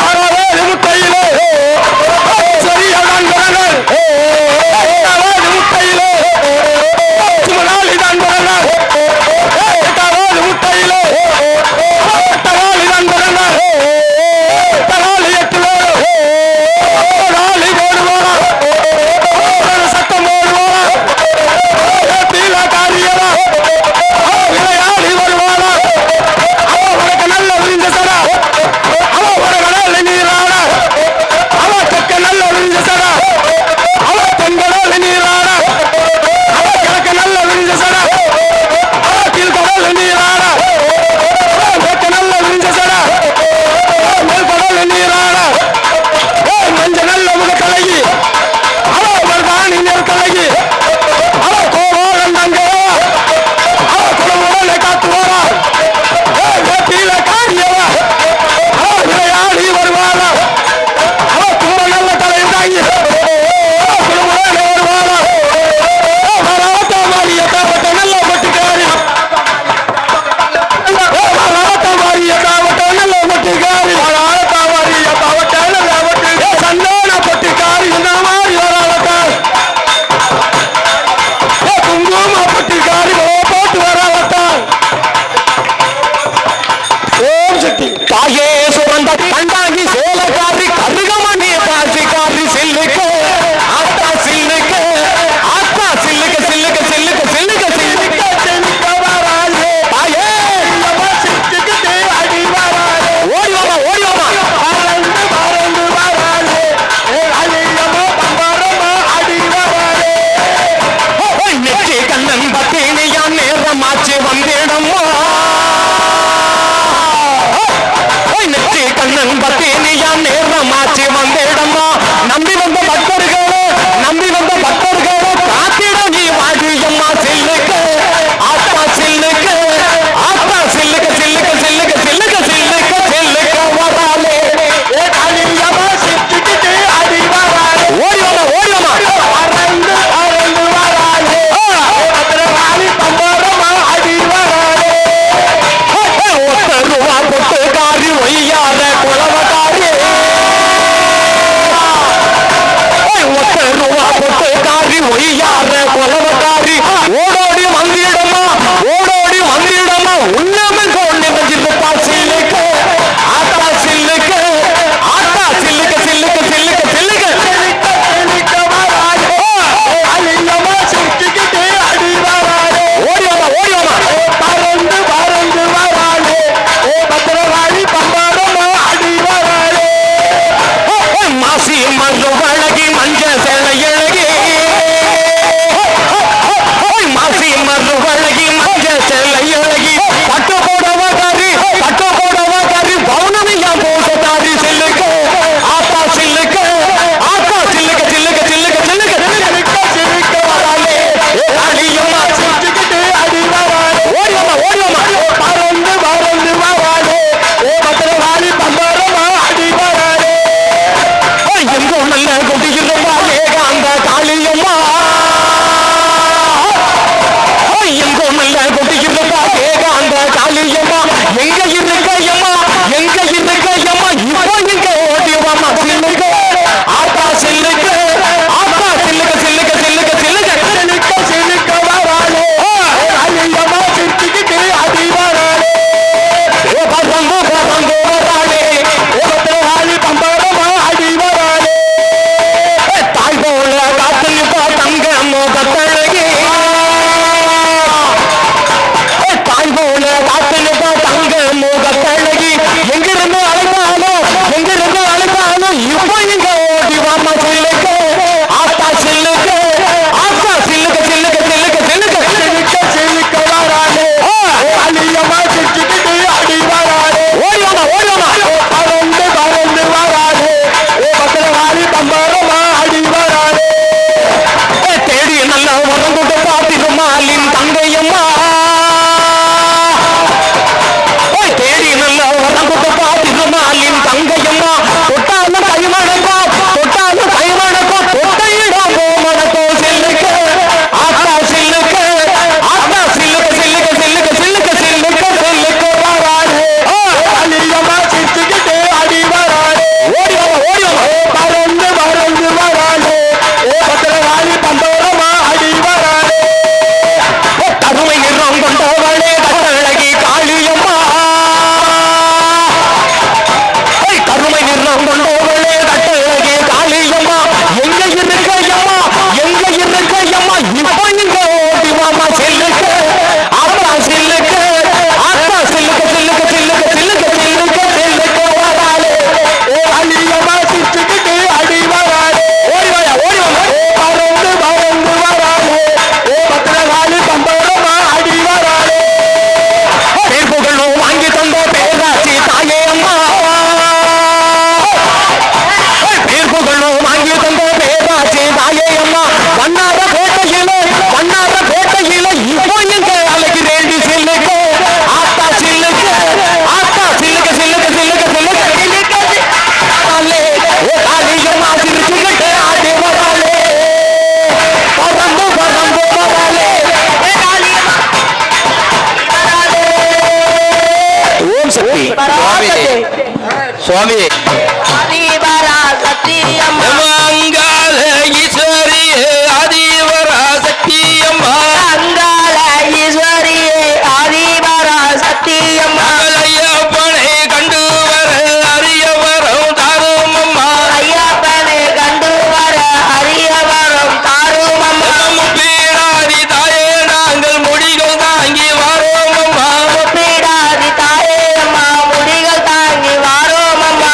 ஆறாவது முட்டையிலே சரியா நண்பரண்டா எட்டாவது முட்டையிலே சுமனாளி நண்பரண்டா எட்டாவது முட்டையிலே எட்டாவது நண்பரண்டா எட்டாவது எட்டுல நாளி போடுவாரா சத்தம் போடுவாரா தீல காரியரா விளையாடி வருவாரா உனக்கு நல்ல விரிஞ்ச சடா அவ உனக்கு நல்ல நீராடா அவ தெக்க நல்ல விரிஞ்ச சடா அவ தென்கடல் நீராடா அவ கிழக்கு நல்ல விரிஞ்ச சடா அவ கீழ்கடல் நீராடா தெக்க நல்ல விரிஞ்ச சடா மேல்கடல் நீராடா மஞ்ச நல்ல முகத்தழகி அவ மருதாணி நெருக்கழகி அவ கோவாளன் தங்கவா அவ குடும்பங்களை காத்துவாரா வேட்டியில காரியவா அவ விளையாடி வருவாளா அவ கும்ப நல்ல தலையில் தாங்கி குடும்பங்களை வருவாளா வராத்த மாரியத்தா வட்ட நல்ல பொட்டுக்காரி வராத்த மாரியத்தா வட்ட நல்ல பொட்டுக்காரி வராத்த மாரியத்தா வட்ட நல்ல பொட்டு சந்தான பொட்டுக்காரி இந்த மாதிரி வராளத்தா குங்கும பொட்டுக்காரி போட்டு வராளத்தா ஓம் சக்தி தாயே சுமந்த கண்டாங்கி சேலக்காரி கருகமணி பாசிக்காரி சில்லுக்கு ஆத்தா சில்லுக்கு ஆத்தா சில்லுக்கு சில்லுக்கு சில்லுக்கு சில்லுக்கு சில்லுக்கு சில்லுக்கு வராளே தாயே அடி வராளே ஓடி வாமா ஓடி வாமா பறந்து பறந்து வராளே அழியமோ பம்பரமோ அடி வராளே நெற்றி கண்ணன் பத்தினியா நேரமாச்சு வந்திடம்மா நெற்றி கண்ணன் பத்தினியா நேரமாச்சு வந்திடம்மா நம்பி வந்த பக்தர்களே நம்பி வந்த பக்தர்களே காத்திட நீ வாழியம்மா சில்லுக்கு ஆத்தா சில்லுக்கு ஆத்தா சில்லுக்கு சில்லுக்கு சில்லுக்கு சில்லுக்கு சில்லுக்கு சில்லுக்கு வராலே அழியமோ சிக்கிட்டு அடி வராளே ஓடி வாமா ஓடி வாமா பறந்து பறந்து வராளே பத்திரகாளி பம்பரமோ அடி வராளே ஒத்த ரூபா பொட்டுக்காரி ஒய்யாத குளவக்காரி ஒத்த ரூபா பொட்டுக்காரி சுவாமி ஆதிபரா சத்தியம்மா மங்கால ஈஸ்வரியே ஆதிவரா சக்தியம்மா அங்காள ஈஸ்வரியே ஆதிபரா சத்தியம்மா ஐயப்பனை கண்டு வர அரிய வரம் தாரும் அம்மா ஐயப்பனை கண்டு வர அரிய வரம் தாரும் அம்மா முப்பீடாதி தாயே நாங்கள் முடிகள் தாங்கி வாரோம் அம்மா முப்பீடாதி தாயே அம்மா முடிகள் தாங்கி வாரோம் அம்மா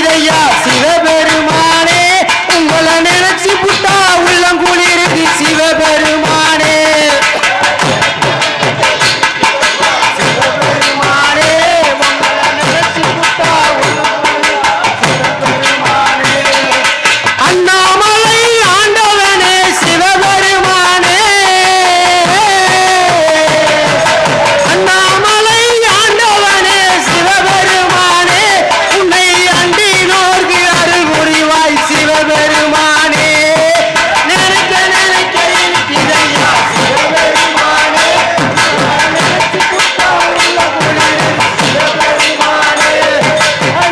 நினைக்குதையா சிவபெருமானே உங்களை நினைச்சு புட்டா உள்ளம் குளிருக்கு சிவபெருமானே சிவபெருமானே உங்களை நினைச்சு புட்டா சிவபெருமானே அண்ணாமலை ஆண்டவனே சிவபெருமானே அண்ணாமலை ஆண்டவனே சிவபெருமானே உன்னை அண்டினோர்க்கு அருள் புரிவாய் சிவபெருமானே நினைக்க நினைக்க இருக்கிறையா சிவபெருமானே நினைச்சு புட்டா உள்ள குளிர் சிவபெருமானே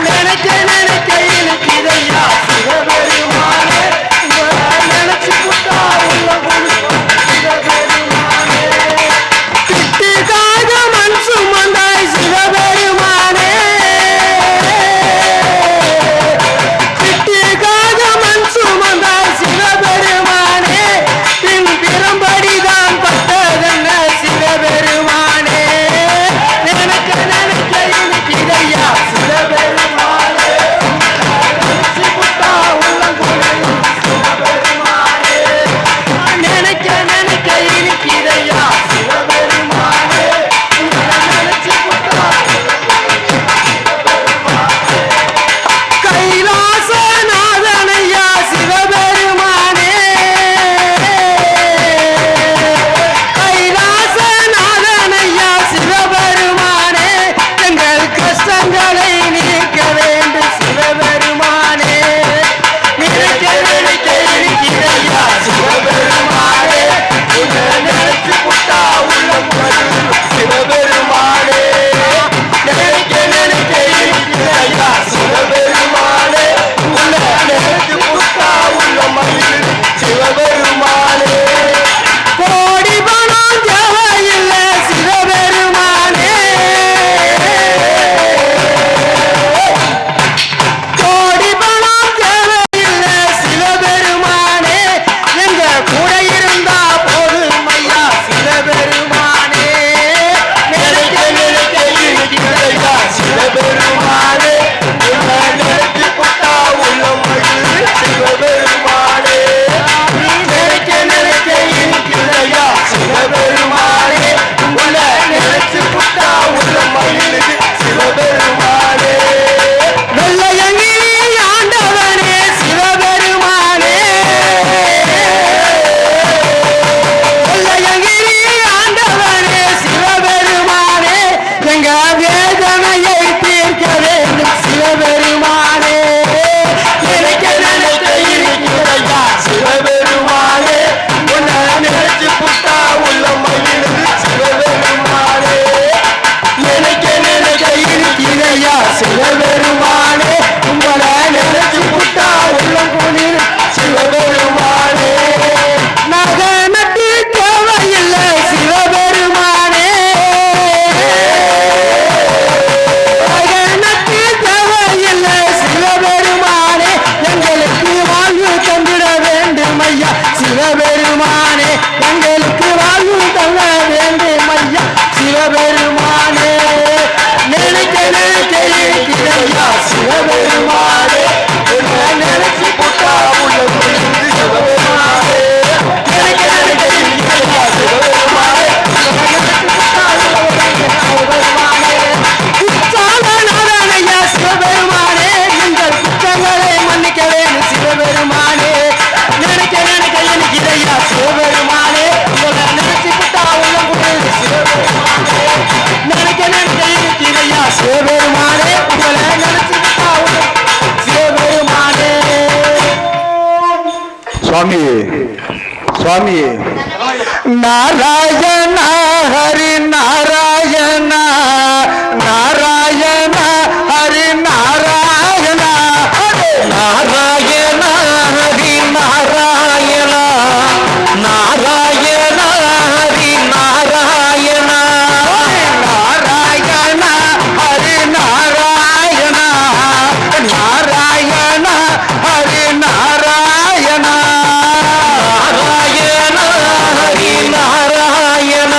நினைக்க நினைக்க இருக்கிறையா சிவபெருமானே நினைச்சு புட்டா உள்ள குளிர் சிவபெருமானே திட்டுக்காக மண் சுமந்தாய் சிவபெருமானே திட்டுக்காக மண் சுமந்தாய் சிவபெருமானே பின் பிறம்படிதான் பட்டதென்ன சிவபெருமானே நினைக்க நினைக்க இருக்கிறையா சிவபெருமானே நினைச்சு புட்டா உள்ளம் குளிரும் சிவபெருமானே நினைக்க நினைக்க இருக்கிறையா சிவபெருமானே நினைச்சு புட்டா கைலாசநாதனையா சிவபெருமானே கைலாசநாதனையா சிவபெருமானே எங்கள் கஷ்டங்களை நீக்க வேண்டும் சிவபெருமானே நினைக்க நினைக்க இருக்கிறையா சிவபெருமானே நினைச்சு புட்டா உள்ளம் குளிரும் சிவபெருமானே நினைக்க நினைக்க இருக்கிறையா சிவபெருமானே நினைச்சு புட்டா உள்ளம் மகிழும் சிவபெருமானே கோடி பணம் தேவையில்லை சிவபெருமானே கோடி பணம் தேவையில்லை சிவபெருமானே எங்க கூட இருந்தா போதும் ஐயா சிவபெருமானே நினைக்க நினைக்க இருக்கிறையா சிவபெருமானே நினைச்சு புட்டா உள்ளம் மகிழும் சிவபெருமானே நினைக்க நினைக்க இருக்கிறையா சிவபெருமானே நினைச்சு புட்டா உள்ளம் மகிழும் சிவபெருமானே வெள்ளையங்கிரி ஆண்டவனே சிவபெருமானே வெள்ளையங்கிரி ஆண்டவனே சிவபெருமானே எங்க வேதனையை தீர்க்க வேண்டும் சிவபெருமானே நினைக்க நினைக்க இருக்கிறையா சிவபெருமானே உன்னை நினைச்சு புட்டா உள்ளம் மகிழுது சிவபெருமானே நினைக்க நினைக்க இருக்கிறையா சிவபெருமானே உங்களை நினைச்சு புட்டா உள்ளம் குளிர் சிவபெருமானே நகனத்து தேவையில்லை சிவபெருமானே நகனத்து தேவையில்லை சிவபெருமானே எங்களுக்கு வாழ்வு தந்திட வேண்டும் ஐயா சிவபெருமானே எங்களுக்கு வாழ்வு தர வேண்டும் ஐயா சிவபெருமானே நினைக்க நினைக்க இருக்கிறையா சிவபெருமானே உன்னை நினைச்சு புட்டா உள்ள குளிர்ந்து சிவபெருமானே நினைக்க நினைக்க இருக்கிறையா சிவபெருமானே நினைச்சு புட்டா உள்ள குளிர்ந்து சிவபெருமானே குற்றாலநாதனையா சிவபெருமானே எங்கள் குற்றங்களை மன்னிக்க வேண்டும் சிவபெருமானே நினைக்க நினைக்க இருக்கிறையா சிவபெருமானே உங்களை நினைச்சு புட்டா உள்ள குளிர்ந்து சிவபெருமானே நினைக்க நினைக்க இருக்கிறையா சிவபெருமானே உங்களை நினைச்சு புட்டா உள்ள சிவபெருமானே சுவாமி சுவாமி நாராயண ஹரி நாராயண நாராயண ஹரி நாராயண நாராயண ஹரி நாராயண நாராயண ஹரி நாராயண நாராயண ஹரி நாராயண நாராயண ஹரி நாராயண நாராயண ஹரி நாராயண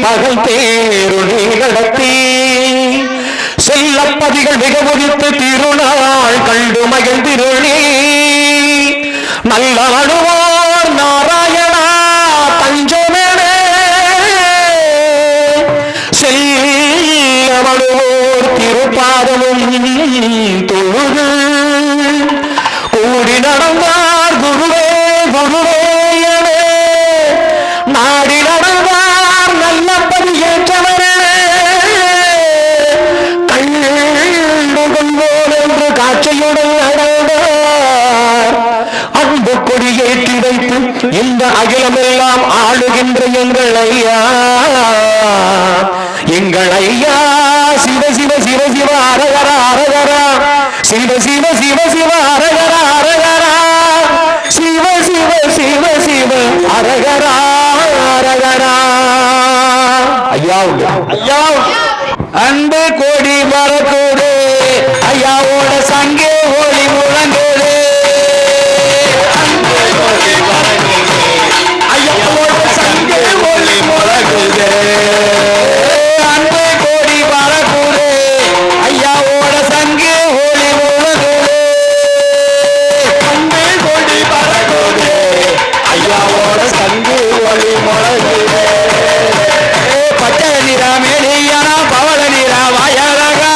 பகல் தேருளி நடத்தி செல்லப்பதிகள் மிக உதித்து திருநாள் கண்டு மகிழ்ந்திருளி நல்ல அழுவார் நாராயணா பஞ்சமேனே செல்லவழுவோர் திருப்பாதமும் தொழுது கூடி நடந்தார் குருவே குருவே என நாடி நடந்தார் நல்ல பதியேற்றவரே கண்டு கொள்வோம் என்று காட்சியுடன் நடந்தார் அன்பு கொடியேற்றி வைத்து இந்த அகிலமெல்லாம் ஆளுகின்ற எங்கள் ஐயா சிவ சிவ சிவ சிவ அரகர அரகர சிவ சிவ சிவ சிவ அரகர அரகர சிவ சிவ சிவ சிவ அரகர அரகர ஐயா ஐயா அன்பு கோடி வரக்கூடு ஐயாவோட சங்கே ஒளி முழங்குது ஐயாவோட சங்கே ஒளி முழங்குது அன்பு கோடி வரக்கூடு ஐயாவோட சங்கே ஒளி முழங்குது அன்பு கோடி வரக்கூடு ஐயாவோட சங்கே ஒளி முழங்குது பச்சை நிறமேனியனா பவள நிற வயலகா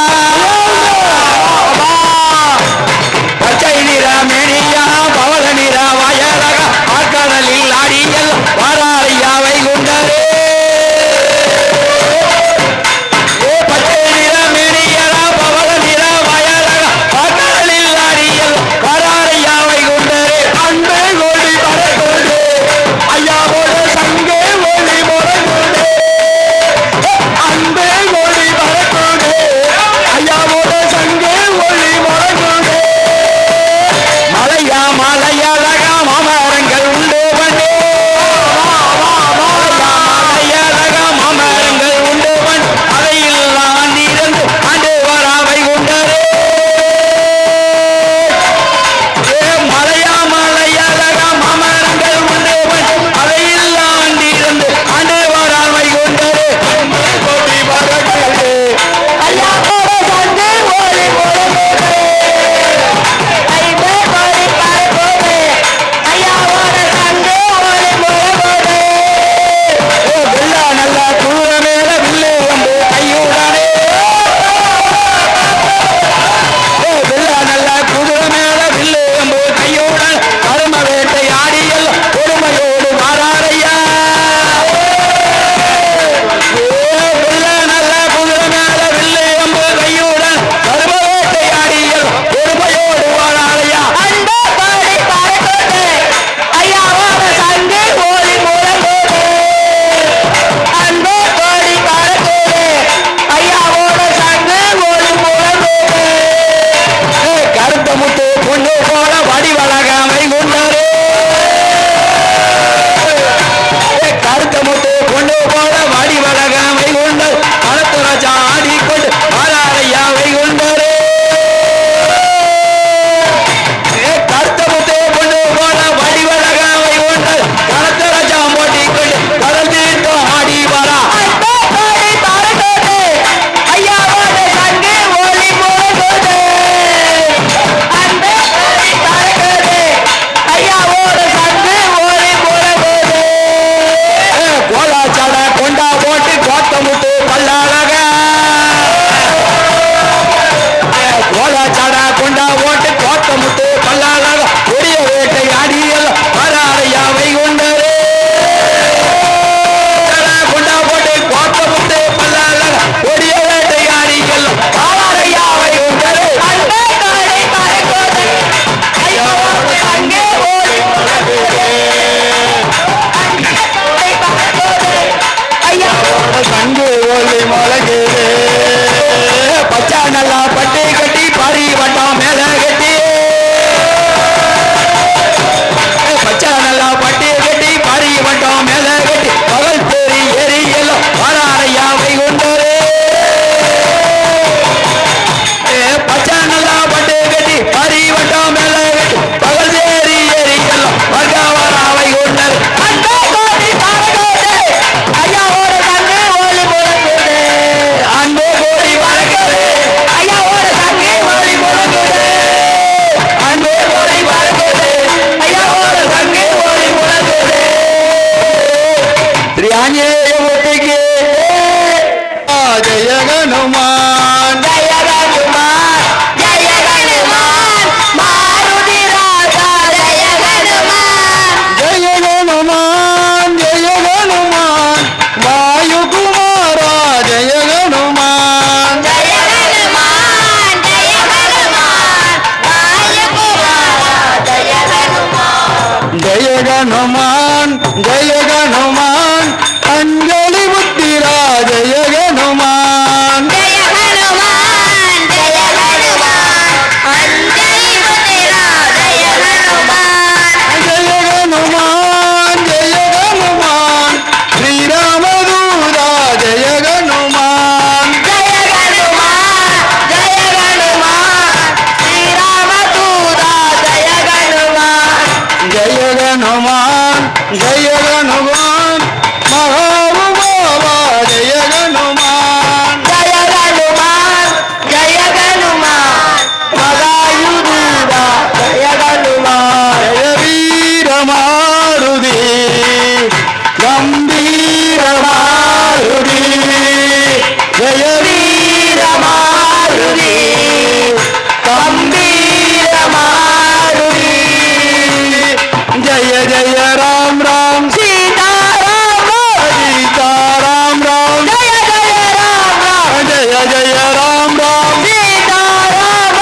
ஜய ராம் ராம் சீதாராம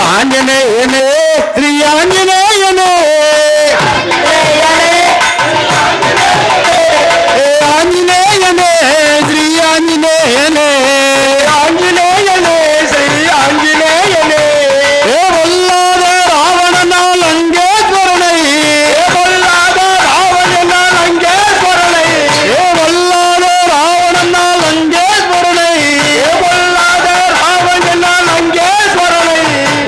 ஆஞ்சநேயனே ஸ்ரீ ஆஞ்சநேயனே ஆஞ்சநேயனே ஸ்ரீ ஆஞ்சநேயனே ஆஞ்சநேயனே ஸ்ரீ ஆஞ்சநேயனே வல்லாத ராவணனால் அங்கேஸ்வரனை வல்லாத ராவணனால் அங்கேஸ்வரனை வல்லாத ராவணனால் அங்கேஸ்வரனை வல்லாத ராவணனால் அங்கேஸ்வரனை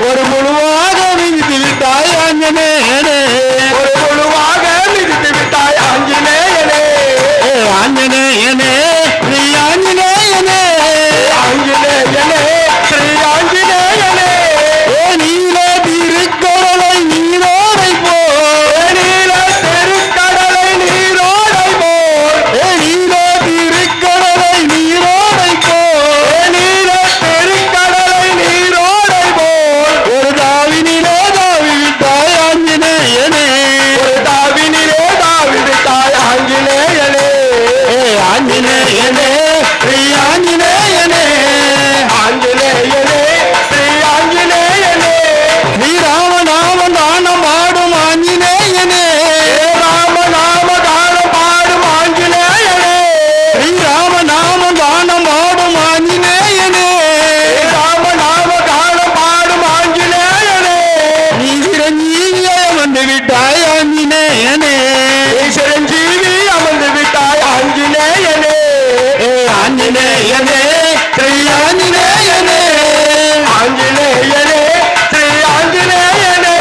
ஒரு முழுவாக மிதித்து விட்டாய் ஆஞ்சநேயனே ஒரு முழுவாக மிதித்து விட்டாய் ஆஞ்சநேயனே ஆஞ்சநேயனே ஸ்ரீ ஆஞ்சநேயனே ஆஞ்சநேயனே ஸ்ரீ ஆஞ்சநேயனே நீல திருக்கடலை நீரோடை போல் நீல திருக்கடலை நீரோடை போல் நீல திருக்கடலை நீரோடை போல் நீல திருக்கடலை நீரோடை போல் ஒரு தாவினிலே தாவி விட்டாய் ஆஞ்சநேயனே ஒரு தாவினிலே தாவி விட்டாய் ஆஞ்சநேயனே ஆஞ்சநேயனே ஸ்ரீ ஆஞ்சநேயனே ஆஞ்சநேயனே ஸ்ரீ ஆஞ்சநேயனே ஸ்ரீராமநாமம் தானம் பாடும் ஆஞ்சநேயனே ராமநாம தானம் பாடும் ஆஞ்சநேயனே ஸ்ரீராமநாமம் தானம் பாடும் ஆஞ்சநேயனே ராமநாம தானம் பாடும் ஆஞ்சநேயனே நீ சிரஞ்சீவியை அமர்ந்து விட்டாய் ஆஞ்சநேயனே சிரஞ்சீவி அமர்ந்து விட்டாய் ஆஞ்சநேயனே ஆஞ்சநேயனே ஸ்ரீ ஆஞ்சநேயனே ஆஞ்சநேயனே ஸ்ரீ ஆஞ்சநேயனே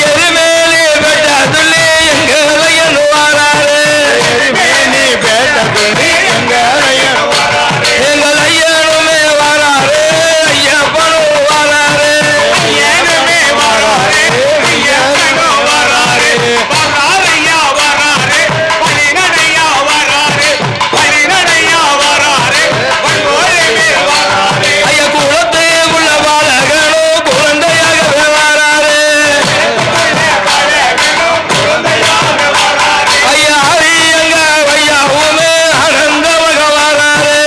எருமேலி பெட்டதுள்ளி எங்களையன் வாராரு எருமேலி பெட்டதுள்ளி எங்களையன் வாராரு எங்கள் ஐயனுமே வாராரு ஐயப்பனும் வாராரு ஐயனுமே வாராரு ஐயப்பனும் வாராரு வாராரையா வாராரு பலிநடையா வாராரு பலிநடையா வாராரு வன்கோலிமே வாராரு ஐயா குலத்தை உள்ள பாலகனோ குழந்தையாக வாராரு ஐயா அரியங்க ஐயாவுமே ஆனந்தமாக வாராரு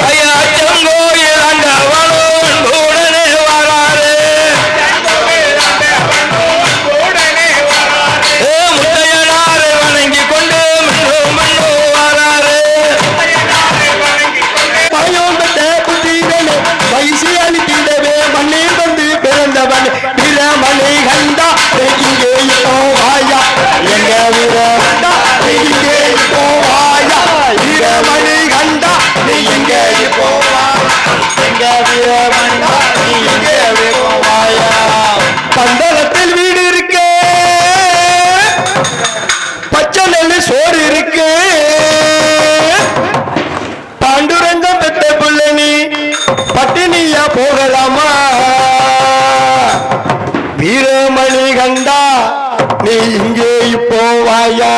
ஐயா அச்சங்கோயில் ஆண்டவனோ அன்புடனே வாராரு முத்தையனாரை வணங்கி கொண்டு மண்ணு மண்ணு வாராரு மயோந்தத்தை புத்திரனே வயசு அளித்திடவே மண்ணில் வந்து பிறந்தவன் வீரமணி கண்டா இங்கே போவாயா எங்க வீரமண்டா இங்கே போவாயா வீரமணி கண்டா நீ இங்கே போவா எங்க வீரமண்டா நீ இங்கே போவாயா பந்தளத்தில் வீடு இருக்கு பச்சை நெல்லு சோறு இருக்கு பாண்டுரங்கம் பெத்த பிள்ளை நீ பட்டினியா போகலாமா வீரமணி கண்டா நீ இங்கே போவாயா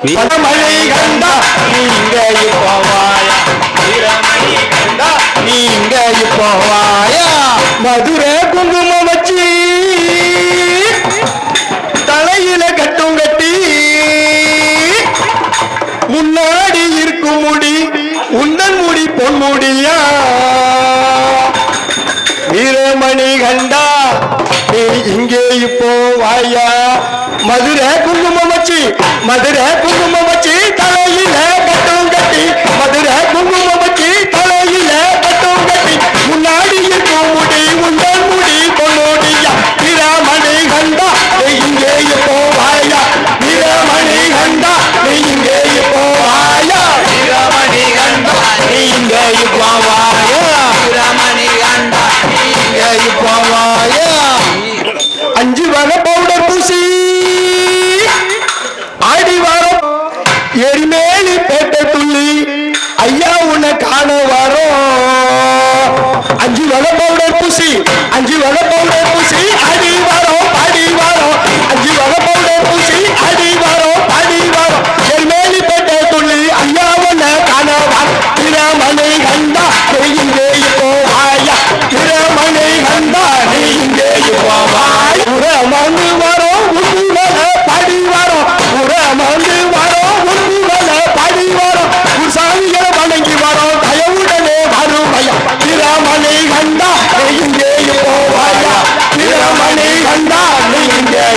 வீரமணி கண்டா நீ இங்கே போவாயா வீரமணி கண்டா நீ இங்கே போவாயா மதுரை குங்குமம் வச்சு தலையில கட்டும் கட்டி முன்னாடி இருக்கும் முடி உந்தன் முடி பொன்முடியா வீரமணி கண்டா நீ இங்கே இப்போ வாயா மதுரை குங்குமம் வச்சு மதுரை குங்குமம் வச்சு தலையில கட்டும் கட்டி மதுரை குங்குமம் வச்சு தலையில கட்டும் கட்டி முன்னாடி இருக்கும் முடி உந்தன் முடி பொன்முடியா வீரமணி கண்டா நீ இங்கே இப்போ வாயா வீரமணி கண்டா நீ இங்கே இப்போ வாயா வீரமணி கண்டா நீ இங்கே இப்போ வாயா வீரமணி கண்டா நீ இங்கே இப்போ வாயா அஞ்சு வகை பவுடர் பூசி ஆடி வர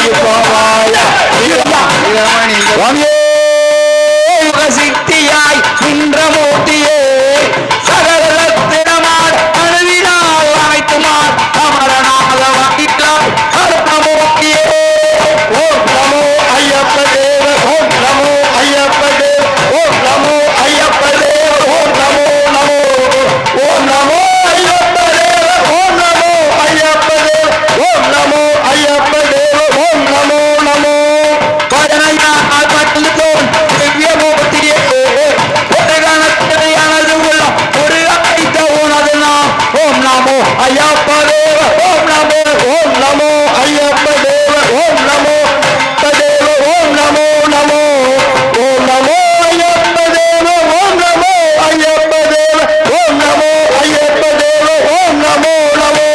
இப்போ வாயா சுவாமியே சித்தியாய் நின்ற மூர்த்தியே சகலத்தினமார் அணுவினால் அனைத்துமார் அமரநாத வாயிலாய் அருண மூர்த்தியே ஓம் நமோ ஐயப்ப தேவ ஓம் நமோ ஐயப்ப தேவ ஓம் நமோ ஐயப்ப தேவ ஓம் நமோ நமோ ஓம் நமோ ஐயப்ப தேவ ஓம் நமோ ஐயப்ப தேவ ஓம் நமோ ஐயப்ப தேவ ஓம் நமோ நமோ பதனையால் பட்டு தோன் திவ்ய மூர்த்தியே ஒரு கணத்தினையானது உள்ள ஒரு அழைத்த உனது நாம் ஓம் நமோ ஐயப்ப தேவ ஓம் நமோ ஐயப்ப தேவ ஓம் நமோ தேவ ஓம் நமோ நமோ ஓம் நமோ ஐயப்ப தேவ ஓம் நமோ ஐயப்ப தேவ ஓம் நமோ ஐயப்ப தேவ ஓம் நமோ நமோ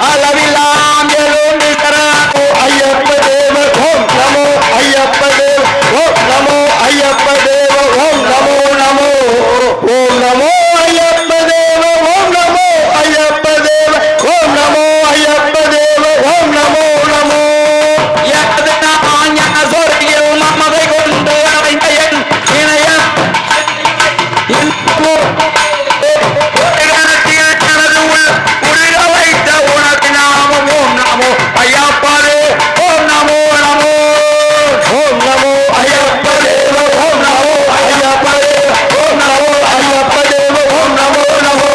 அளவில்லாம் எழுந்து தரானோ ஐயப்ப தேவ ஓம் நமோ ஐயப்ப தேவ ஓம் நமோ ஐயப்ப தேவ ஓம் நமோ நமோ ஓம் நமோ ஐயப்ப தேவ ஓம் நமோ ஐயப்ப தேவ ஓம் நமோ ஐயப்ப தேவ ஓம் நமோ நமோ ஞான சொர்க்கில் மமதை கொண்டு அடைந்த என் இணையம் எனது உள் உருக வைத்த உனக்கு நாமம் ஓம் நமோ ஐயப்பாரே ஓம் நமோ நமோ ஓம் நமோ ஐயப்ப தேவ ஓம் நமோ ஐயப்ப தேவ ஓம் நமோ ஐயப்ப தேவ ஓம் நமோ நமோ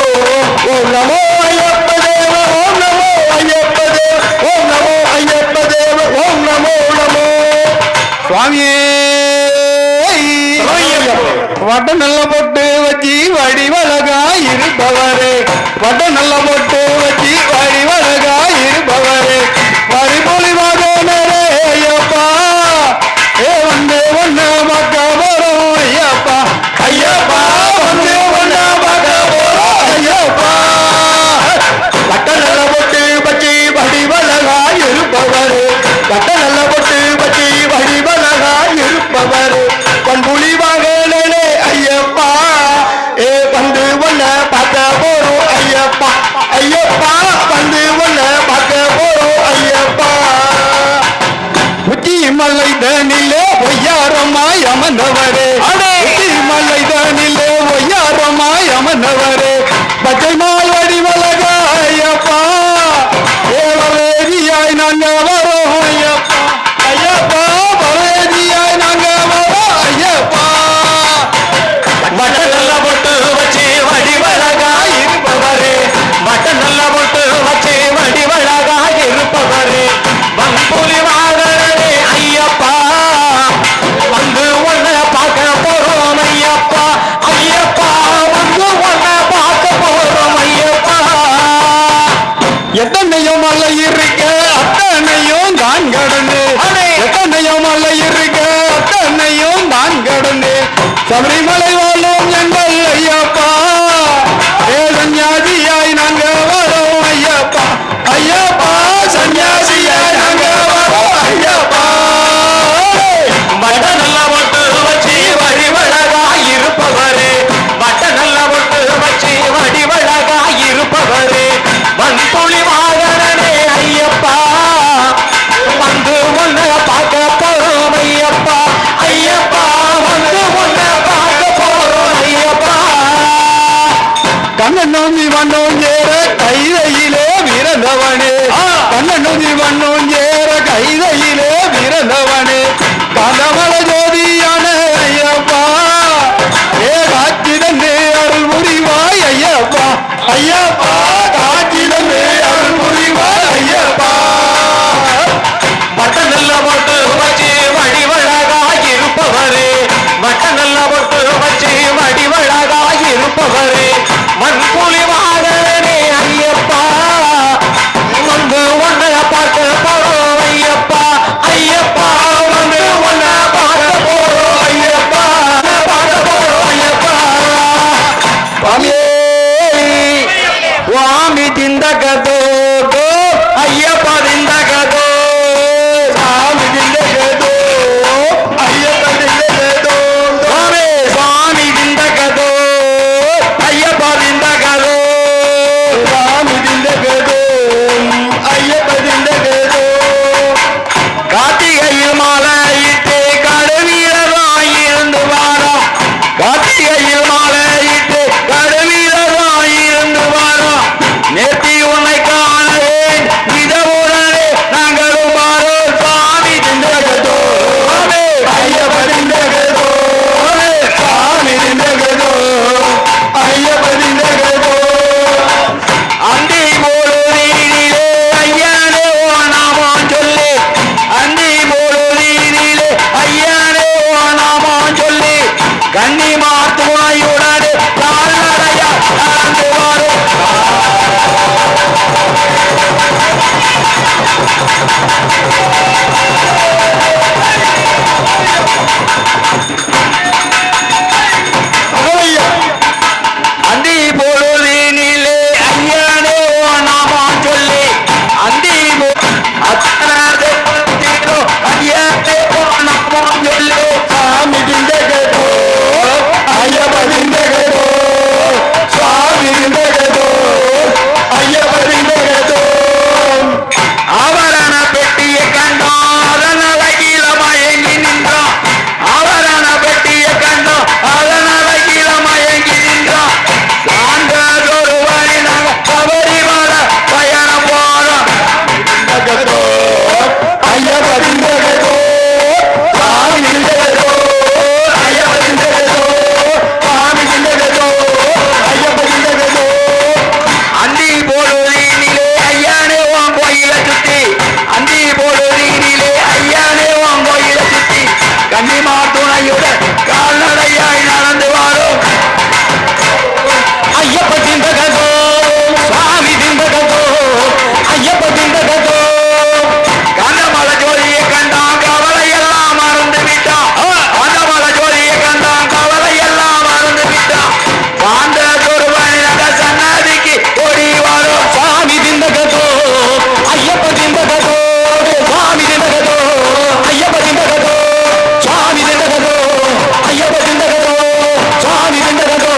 ஓம் நமோ ஐயப்ப தேவ ஓம் நமோ ஐயப்ப தேவ ஓம் நமோ ஐயப்ப தேவ ஓம் நமோ நமோ சுவாமியே வட்ட நல்ல பொட்டு வச்சி வடிவழகா இருப்பவரே வட்ட நல்ல பொட்டு வச்சி வடிவழகா இருப்பவரே பரிபொழிவாக ஐயப்பா வந்து ஒன்னு பார்க்க போறோம் ஐயப்பா ஐயப்பா வந்து ஒன்னு பார்க்க போறோம் ஐயப்பா வட்ட நல்ல பொட்டு வச்சி வடிவழகா இருப்பவரே வட்ட நல்ல பொட்டு வச்சி வடிவழகா இருப்பவரே பண்புலிவாக ஐயப்பா வந்து ஒன்ன பார்க்க போறோம் ஐயப்பா ஐயப்பா வந்து ஒன்ன பார்க்க போறோம் ஐயப்பா உச்சி மலை தனிலே பொய்யாரமாய் அமர்ந்தவரே உச்சி மலை தனிலே பொய்யாரமாய் அமர்ந்தவரே பச்சை மால் வடிவழக ஐயப்பா ஏவலேரியாய் நாங்க வரோம் ஐயப்பா ஐயப்பா பலேரியாய் நாங்க வரோம் ஐயப்பா வட்ட நல்ல பொட்டு வச்சு வடிவழகா இருப்பவரே வட்ட நல்ல பொட்டு வச்சு வடிவழகா இருப்பவரே வன்புலி வாகனே ஐயப்பா வந்து உன்ன பார்க்க போறோம் ஐயப்பா ஐயப்பா வந்து உன்ன பார்க்க போறோம் ஐயப்பா எத்தனையோ மலை இருக்க அத்தனையும் தான் கடந்து எத்தனையோ மலை இருக்க அத்தனையும் தான் கடந்து சபரிமலை வாழும் எங்கள் ஐயப்பா சன்னியாசியாய் நாங்க வரோம் ஐயப்பா ஐயப்பா சன்னியாசியாய் நாங்க வரோம் ஐயப்பா வட்ட நல்ல பொட்டு வச்சு வடிவழகா இருப்பவரே வட்ட நல்ல பொட்டு வச்சு வடிவழகா இருப்பவரே வன்புலி வாகனே ஐயப்பா வந்து உன்னை பார்க்க போறோம் ஐயப்பா ஐயப்பா வந்து உன்னை பார்க்க போறோம் அந்தி பொழுதினிலே ஐயானே உன் கோயில சுத்தி கன்னிமா துணையுடன் கால்நடையாய் நடந்து வாரும் ஐயப்ப திண்டகதோ சுவாமி திண்டகதோ ஐயப்ப திண்டகதோ கந்தமல ஜோதியை கண்டான் கவலை எல்லாம் மறந்து விட்டான் கந்தமல ஜோதியை கண்டான் கவலை எல்லாம் மறந்து விட்டான் காந்த குருவனிட சன்னதிக்கு ஓடி வரும் சுவாமி திண்டகதோ ஐயப்ப திண்டகதோ சுவாமி திண்டகதோ ஐயப்ப திண்டகதோ சுவாமி திண்டகதோ ஐயப்ப திண்டகதோ சுவாமி திண்டகதோ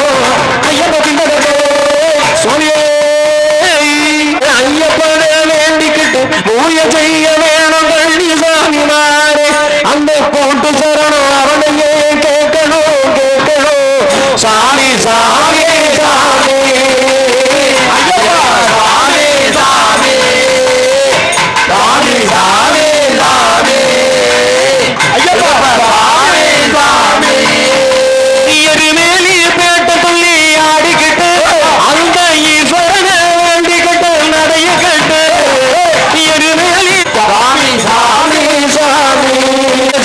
ஐயப்ப திண்டகதோ சுவாமியே ஐயப்பனை வேண்டிக்கிட்டு பூஜை செய்ய வேணும் பழனி சாமி மாறே அந்த கூட்டு சரணம் அவனையே கேட்கணும் கேட்கணும் சாமி சாமி சாமி ஐயப்பா சாமி சாமி சாமி சாமி சாமி ஐயப்பா சாமி சாமி எருமேலி பேட்ட துள்ளி ஆடிக்கிட்டு அந்த ஈஸ்வரனை வேண்டிக்கிட்டு நடைய கட்டு எருமேலி சாமி சாமி சாமி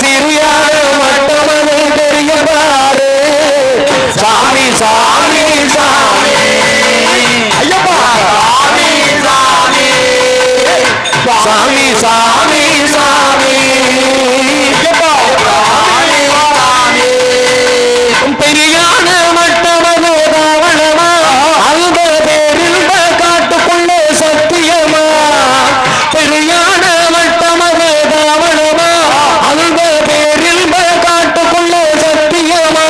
சிறியான மட்டமனை தெரிய பாரு சாமி சாமி சாமி ஐயப்பா சாமி சாமி சாமி சாமி சாமி ஐயப்பா சாமி சாமி பெரியான மட்டமது ராவணமா அந்த பேரில் காட்டுக்குள்ளே சத்தியமா பெரியான மட்டமது ராவணமா அந்த பேரில் காட்டுக்குள்ளே சத்தியமா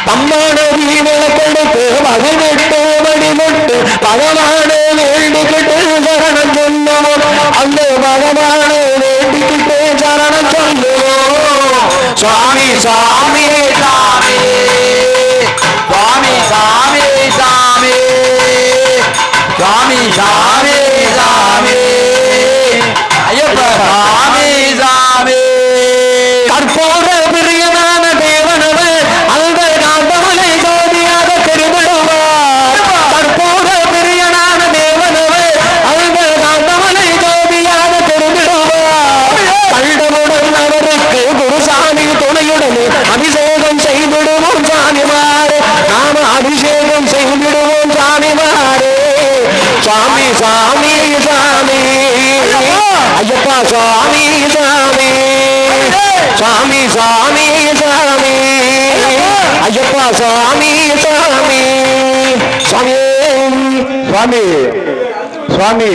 தம்மான விளக்கெடுத்து மகனிட்டு வடிவிட்டு பகவான வேண்டிக்கிட்டு சரணம் சொல்லுவோம் அந்த பகவான வேண்டிக்கிட்டு சரணம் சொல்லுவோம் சுவாமி சாமி சாமி சுவாமி சாமி சாமி சுவாமி சாமி சாமி ஐயப்ப சாமி சாமி கற்போர பிரியனான தேவனவர் அந்த காந்தமலை ஜோதியாக திருவிடுவார் கற்போர பிரியனான தேவனவர் அந்த காந்தமலை ஜோதியாக திருவிடுவார் கண்டவுடன் அவருக்கு குருசாமி துணையுடனே அபிஷேகம் செய்திடுவோம் சாமிமாரே நாம அபிஷேகம் செய்திடுவோம் சாமிமாரே சாமி சாமி சாமி ஐயப்பா சாமி சாமி சாமி சாமி சாமி ஐயப்பா சாமி சாமி சாமி சுவாமி சுவாமி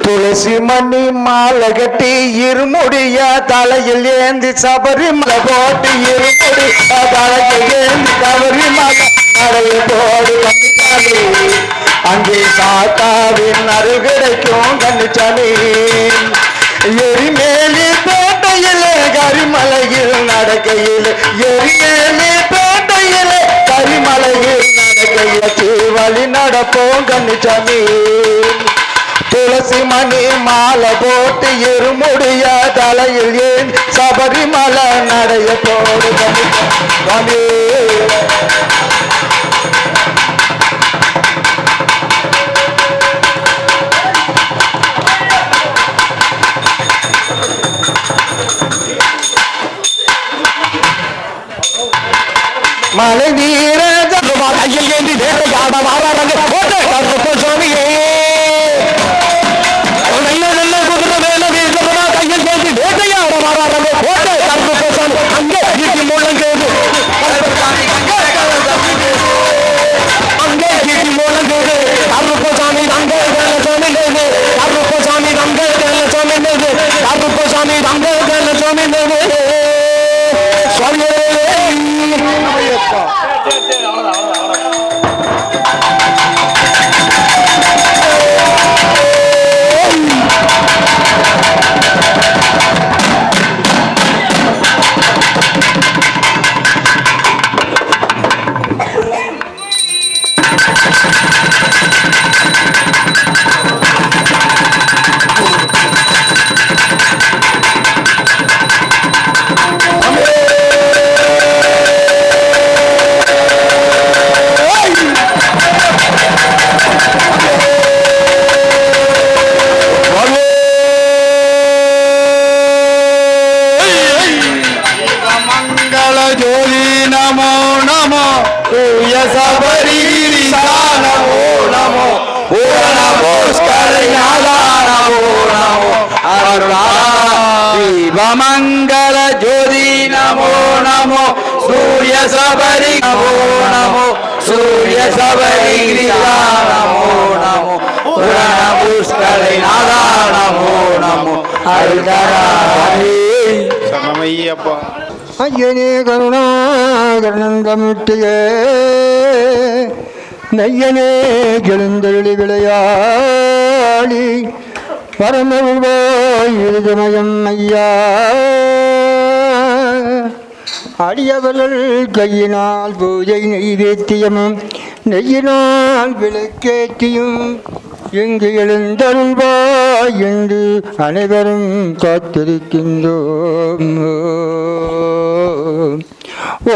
துளசி மணி மாலை கட்டி இருமுடிய தலையில் ஏந்தி சபரிமலை போட்டு இருமுடி தலையில் ஏந்தி சபரிமலை நடைய போடு கன்னிச்சாமி அங்கே சாத்தாவின் அருள் கிடைக்கும் கன்னிச்சாமி எரிமேலி பேட்டையிலே கரிமலையில் நடக்கையில் எரிமேலி பேட்டையிலே கரிமலையில் நடக்கையில் வழி நடப்போம் கன்னிச்சாமி துளசி மணி மாலை போட்டு இருமுடிய தலையில் ஏன் சபரிமலை நடைய போடு கன்னிச்சாமி மழை நீர கையில் ஏந்தி வேட்டையாட வாராங்க கோட்டை கருப்பு சாமியே நல்ல நல்ல குதிரை வேலை வீசுறதா கையில் ஏந்தி வேட்டையாட வாராங்க கோட்டை கருப்பு சாமி அங்கே வீட்டு முழங்கேது அங்கே வீட்டு முழங்கேது கருப்பு சாமி அங்கே வேலை சாமி நேது கருப்பு சாமி அங்கே வேலை சாமி நேது கருப்பு சாமி அங்கே வேலை சாமி நேது சுவாமியே தீபமங்கல ஜோதி நமோ நமோ சூரிய சபரி நமோ நமோ சூரிய சபரி நமோ நமோ புராண புஷ்கலை நாதா நமோ நமோ அருள்தராயே சரணமையப்பா. ஐயனே கருணாகரணந்தமிட்டியே நையனே எழுந்தருளி விளையாடி பரமருள்வாயுதமயம் ஐயா அடியவர்கள் கையினால் பூஜை நெய்வேத்தியமும் நெய்யினால் விளக்கேற்றியும் எங்கு எழுந்தருள்வாய் என்று அனைவரும் காத்திருக்கின்றோம்.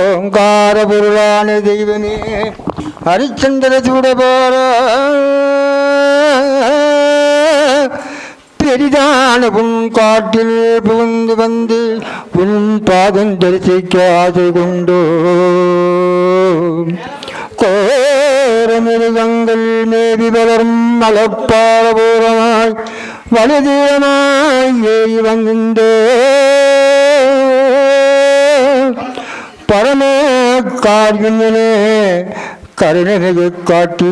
ஓங்கார பொருளான தெய்வமே ஹரிச்சந்திர சூடபார பெரிதான உன் காட்டில் புகுந்து வந்து உன் பாதம் தரிசிக்க ஆசை கொண்டோ கோரமிருகங்கள் மேவி வளரும் மலப்பாரபூரமாய் வலுதீரமாய் ஏறி வந்தே பரம காரியமே கருணை காட்டி